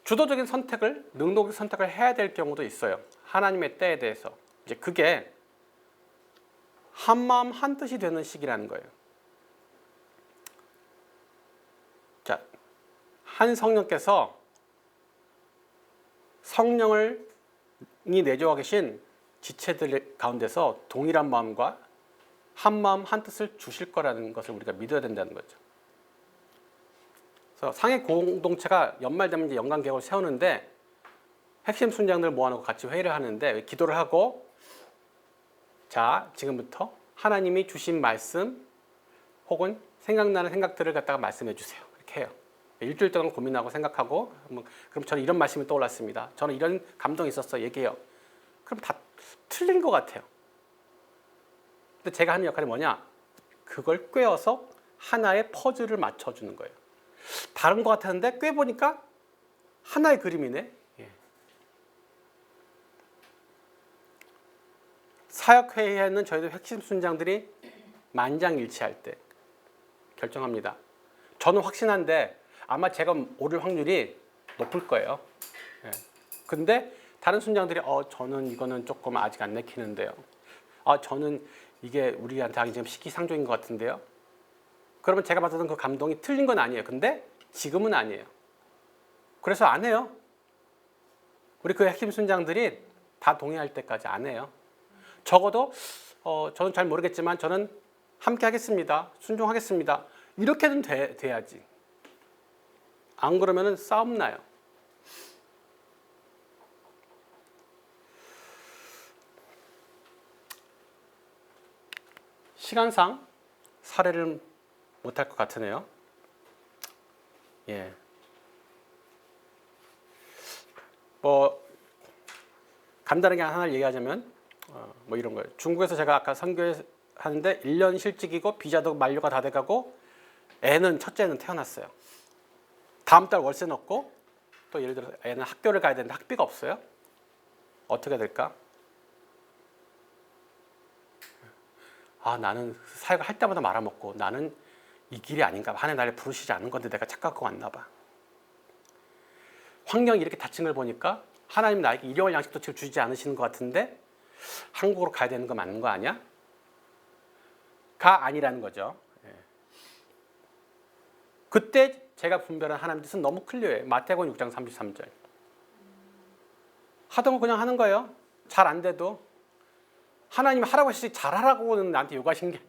주도적인 선택을, 능동적 선택을 해야 될 경우도 있어요. 하나님의 때에 대해서. 이제 그게 한마음 한뜻이 되는 시기라는 거예요. 자, 한 성령께서 성령이 내주어 계신 지체들 가운데서 동일한 마음과 한 마음 한 뜻을 주실 거라는 것을 우리가 믿어야 된다는 거죠. 그래서 상해 공동체가 연말되면 이제 연간 계획을 세우는데 핵심 순장들 모아놓고 같이 회의를 하는데 기도를 하고 자, 지금부터 하나님이 주신 말씀 혹은 생각나는 생각들을 갖다가 말씀해 주세요. 이렇게 해요. 일주일 동안 고민하고 생각하고 그럼 저는 이런 말씀이 떠올랐습니다. 저는 이런 감동이 있었어. 얘기해요. 그럼 다 틀린 것 같아요. 근데 제가 하는 역할이 뭐냐? 그걸 꿰어서 하나의 퍼즐을 맞춰주는 거예요. 다른 것 같았는데 꽤 보니까 하나의 그림이네. 예. 사역회의에는 저희도 핵심 순장들이 만장일치할 때 결정합니다. 저는 확신한데 아마 제가 오를 확률이 높을 거예요. 예. 근데 다른 순장들이 저는 이거는 조금 아직 안 내키는데요. 저는 이게 우리한테 하기 지금 시기상조인 것 같은데요. 그러면 제가 받았던 그 감동이 틀린 건 아니에요. 근데 지금은 아니에요. 그래서 안 해요. 우리 그 핵심 순장들이 다 동의할 때까지 안 해요. 적어도 저는 잘 모르겠지만 저는 함께 하겠습니다. 순종하겠습니다. 이렇게는 돼야지. 안 그러면은 싸움 나요. 시간상 사례를 못할 것 같으네요. 예. 간단하게 하나를 얘기하자면 이런 거예요. 중국에서 제가 아까 선교하는데 1년 실직이고 비자도 만료가 다 돼가고 첫째는 태어났어요. 다음 달 월세 넣고 또 예를 들어서 애는 학교를 가야 되는데 학비가 없어요. 어떻게 될까? 나는 사역을 할 때마다 말아먹고 나는 이 길이 아닌가 봐. 하나님 나를 부르시지 않은 건데 내가 착각하고 왔나 봐. 환경이 이렇게 닫힌 걸 보니까 하나님 나에게 일용할 양식도 지금 주지 않으시는 것 같은데 한국으로 가야 되는 거 맞는 거 아니야? 가 아니라는 거죠. 예. 그때 제가 분별한 하나님 뜻은 너무 클리어해요. 마태복음 6장 33절. 하던 거 그냥 하는 거예요. 잘 안 돼도. 하나님이 하라고 하시지 잘하라고는 나한테 요구하신 게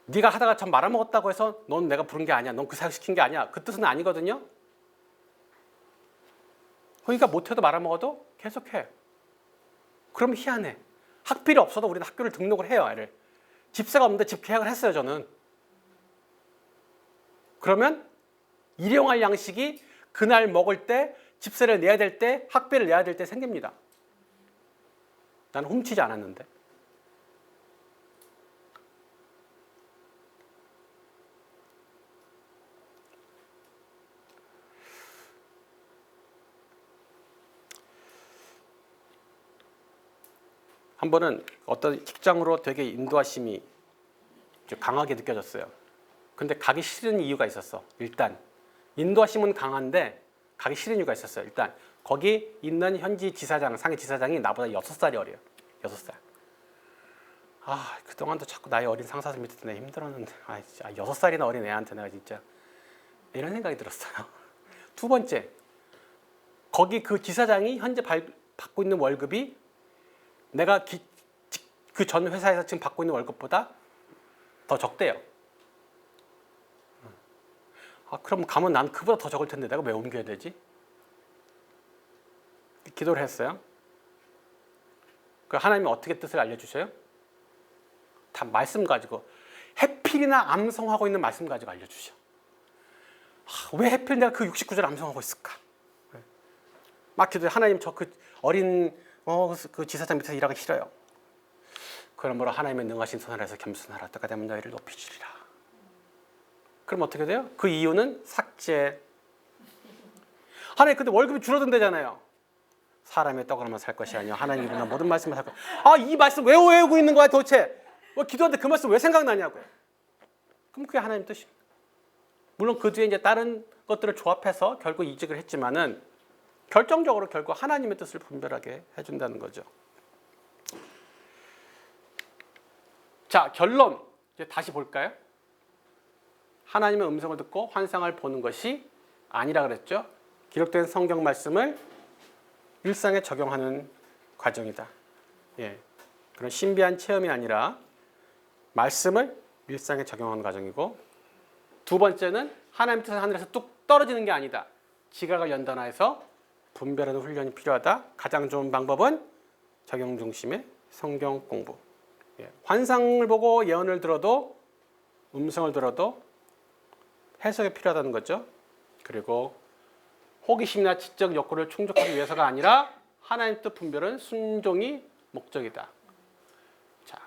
네가 하다가 참 말아먹었다고 해서 넌 내가 부른 게 아니야. 넌 그 사역 시킨 게 아니야. 그 뜻은 아니거든요. 그러니까 못해도 말아먹어도 계속해. 그럼 희한해. 학비이 없어도 우리는 학교를 등록을 해요. 애를. 집세가 없는데 집 계약을 했어요. 저는. 그러면 일용할 양식이 그날 먹을 때 집세를 내야 될 때 학비를 내야 될 때 생깁니다. 나는 훔치지 않았는데. 한 번은 어떤 직장으로 되게 인도하심이 강하게 느껴졌어요. 근데 가기 싫은 이유가 있었어. 일단 인도하심은 강한데 가기 싫은 이유가 있었어요. 일단 거기 있는 현지 지사장, 상해 지사장이 나보다 6살이 어려요. 6살. 그동안도 자꾸 나이 어린 상사들 밑에 내가 힘들었는데 진짜 6살이나 어린 애한테 내가 진짜 이런 생각이 들었어요. 두 번째, 거기 그 지사장이 현재 받고 있는 월급이 내가 그 전 회사에서 지금 받고 있는 월급보다 더 적대요. 그럼 가면 난 그보다 더 적을 텐데 내가 왜 옮겨야 되지? 기도를 했어요. 그 하나님이 어떻게 뜻을 알려주셔요? 다 말씀 가지고 해필이나 암송하고 있는 말씀 가지고 알려주셔. 왜 해필 내가 그 69절 암송하고 있을까? 막 기도해. 하나님 저 그 어린 그 지사장 밑에서 일하기 싫어요. 그러므로 하나님의 능하신 손아래에서 겸손하라. 때가 되면 너희를 높이시리라. 그럼 어떻게 돼요? 그 이유는 삭제. 하나님 근데 월급이 줄어든대잖아요. 사람의 떡으로만 살 것이 아니요 하나님 이루는 모든 말씀을 살 것. 이 말씀 왜 외우고 있는 거야 도대체? 기도하는데 그 말씀 왜 생각나냐고요. 그럼 그게 하나님 뜻입니다. 물론 그 뒤에 이제 다른 것들을 조합해서 결국 이직을 했지만은 결정적으로 결국 하나님의 뜻을 분별하게 해준다는 거죠. 자, 결론 이제 다시 볼까요? 하나님의 음성을 듣고 환상을 보는 것이 아니라 그랬죠. 기록된 성경 말씀을 일상에 적용하는 과정이다. 그런 신비한 체험이 아니라 말씀을 일상에 적용하는 과정이고, 두 번째는 하나님 뜻은 하늘에서 뚝 떨어지는 게 아니다. 지각을 연단하여서 분별하는 훈련이 필요하다. 가장 좋은 방법은 적용 중심의 성경 공부. 환상을 보고 예언을 들어도 음성을 들어도 해석이 필요하다는 거죠. 그리고 호기심이나 지적 욕구를 충족하기 위해서가 아니라 하나님 뜻 분별은 순종이 목적이다. 자,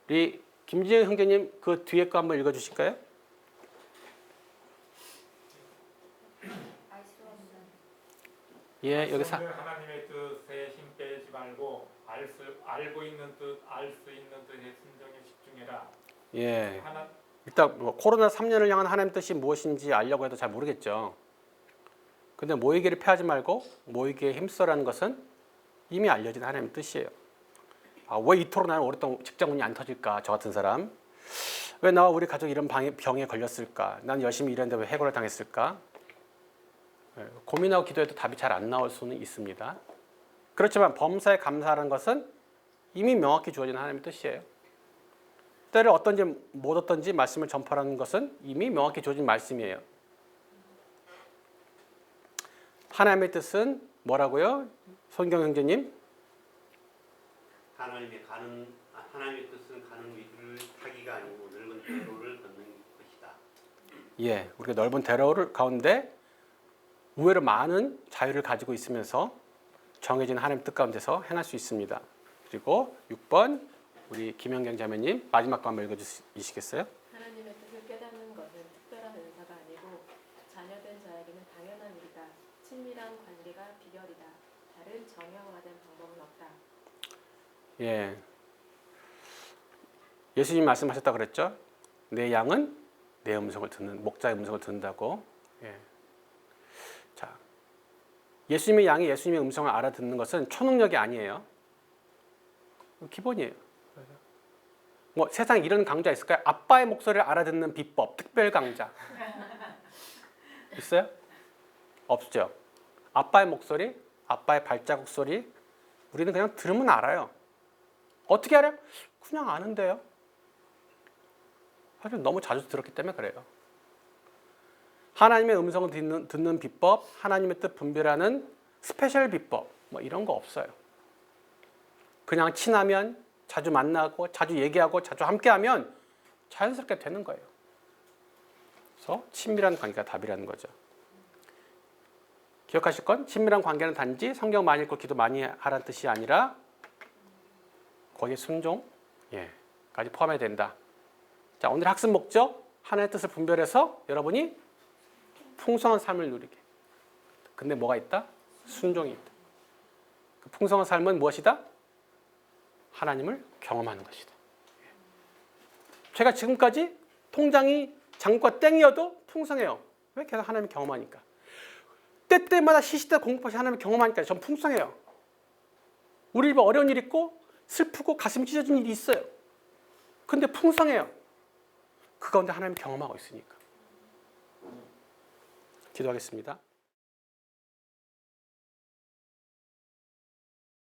우리 김지영 형제님 그 뒤에 거 한번 읽어주실까요? 예, 여기 하나님의 뜻에 힘 빼지 말고 알고 있는 뜻, 알 수 있는 뜻에 순종에 집중해라. 예. 하나 일단 뭐 코로나 3년을 향한 하나님 뜻이 무엇인지 알려고 해도 잘 모르겠죠. 근데 모이기를 패하지 말고 모이기에 힘써라는 것은 이미 알려진 하나님의 뜻이에요. 아, 왜 이토록 나는 오랫동안 직장운이 안 터질까? 저 같은 사람. 왜 나와 우리 가족 이런 병에 걸렸을까? 난 열심히 일했는데 왜 해고를 당했을까? 고민하고 기도해도 답이 잘 안 나올 수는 있습니다. 그렇지만 범사에 감사하는 것은 이미 명확히 주어진 하나님의 뜻이에요. 때를 어떤지 못 어떤지 말씀을 전파하는 것은 이미 명확히 주어진 말씀이에요. 하나님의 뜻은 뭐라고요? 손경 형제님? 하나님의 뜻은 가는 위를 타기가 아니고 넓은 대로를 걷는 것이다. 예, 우리가 넓은 대로를 가운데 의외로 많은 자유를 가지고 있으면서 정해진 하나님 뜻 가운데서 행할 수 있습니다. 그리고 6번 우리 김현경 자매님 마지막 거 한번 읽어주시겠어요? 하나님의 뜻을 깨닫는 것은 특별한 은사가 아니고 자녀된 자에게는 당연한 일이다. 친밀한 관계가 비결이다. 다른 정형화된 방법은 없다. 예, 예수님 말씀하셨다 그랬죠? 내 양은 내 음성을 듣는 목자의 음성을 듣는다고. 예. 자, 예수님의 양이 예수님의 음성을 알아듣는 것은 초능력이 아니에요. 기본이에요. 뭐 세상에 이런 강좌 있을까요? 아빠의 목소리를 알아듣는 비법, 특별 강좌 있어요? 없죠. 아빠의 목소리, 아빠의 발자국 소리, 우리는 그냥 들으면 알아요. 어떻게 알아요? 그냥 아는데요. 사실 너무 자주 들었기 때문에 그래요. 하나님의 음성을 듣는 비법, 하나님의 뜻 분별하는 스페셜 비법, 뭐 이런 거 없어요. 그냥 친하면, 자주 만나고, 자주 얘기하고, 자주 함께하면 자연스럽게 되는 거예요. 그래서 친밀한 관계가 답이라는 거죠. 기억하실 건 친밀한 관계는 단지 성경 많이 읽고 기도 많이 하라는 뜻이 아니라 거기에 순종, 까지 포함해야 된다. 자, 오늘 학습 목적, 하나님의 뜻을 분별해서 여러분이 풍성한 삶을 누리게. 근데 뭐가 있다? 순종이 있다. 그 풍성한 삶은 무엇이다? 하나님을 경험하는 것이다. 제가 지금까지 통장이 장과 땡이어도 풍성해요. 왜? 계속 하나님을 경험하니까. 때때마다 시시때 공급하시 하나님을 경험하니까 전 풍성해요. 우리 집에 어려운 일 있고 슬프고 가슴 찢어진 일이 있어요. 근데 풍성해요. 그 가운데 하나님을 경험하고 있으니까. 기도하겠습니다.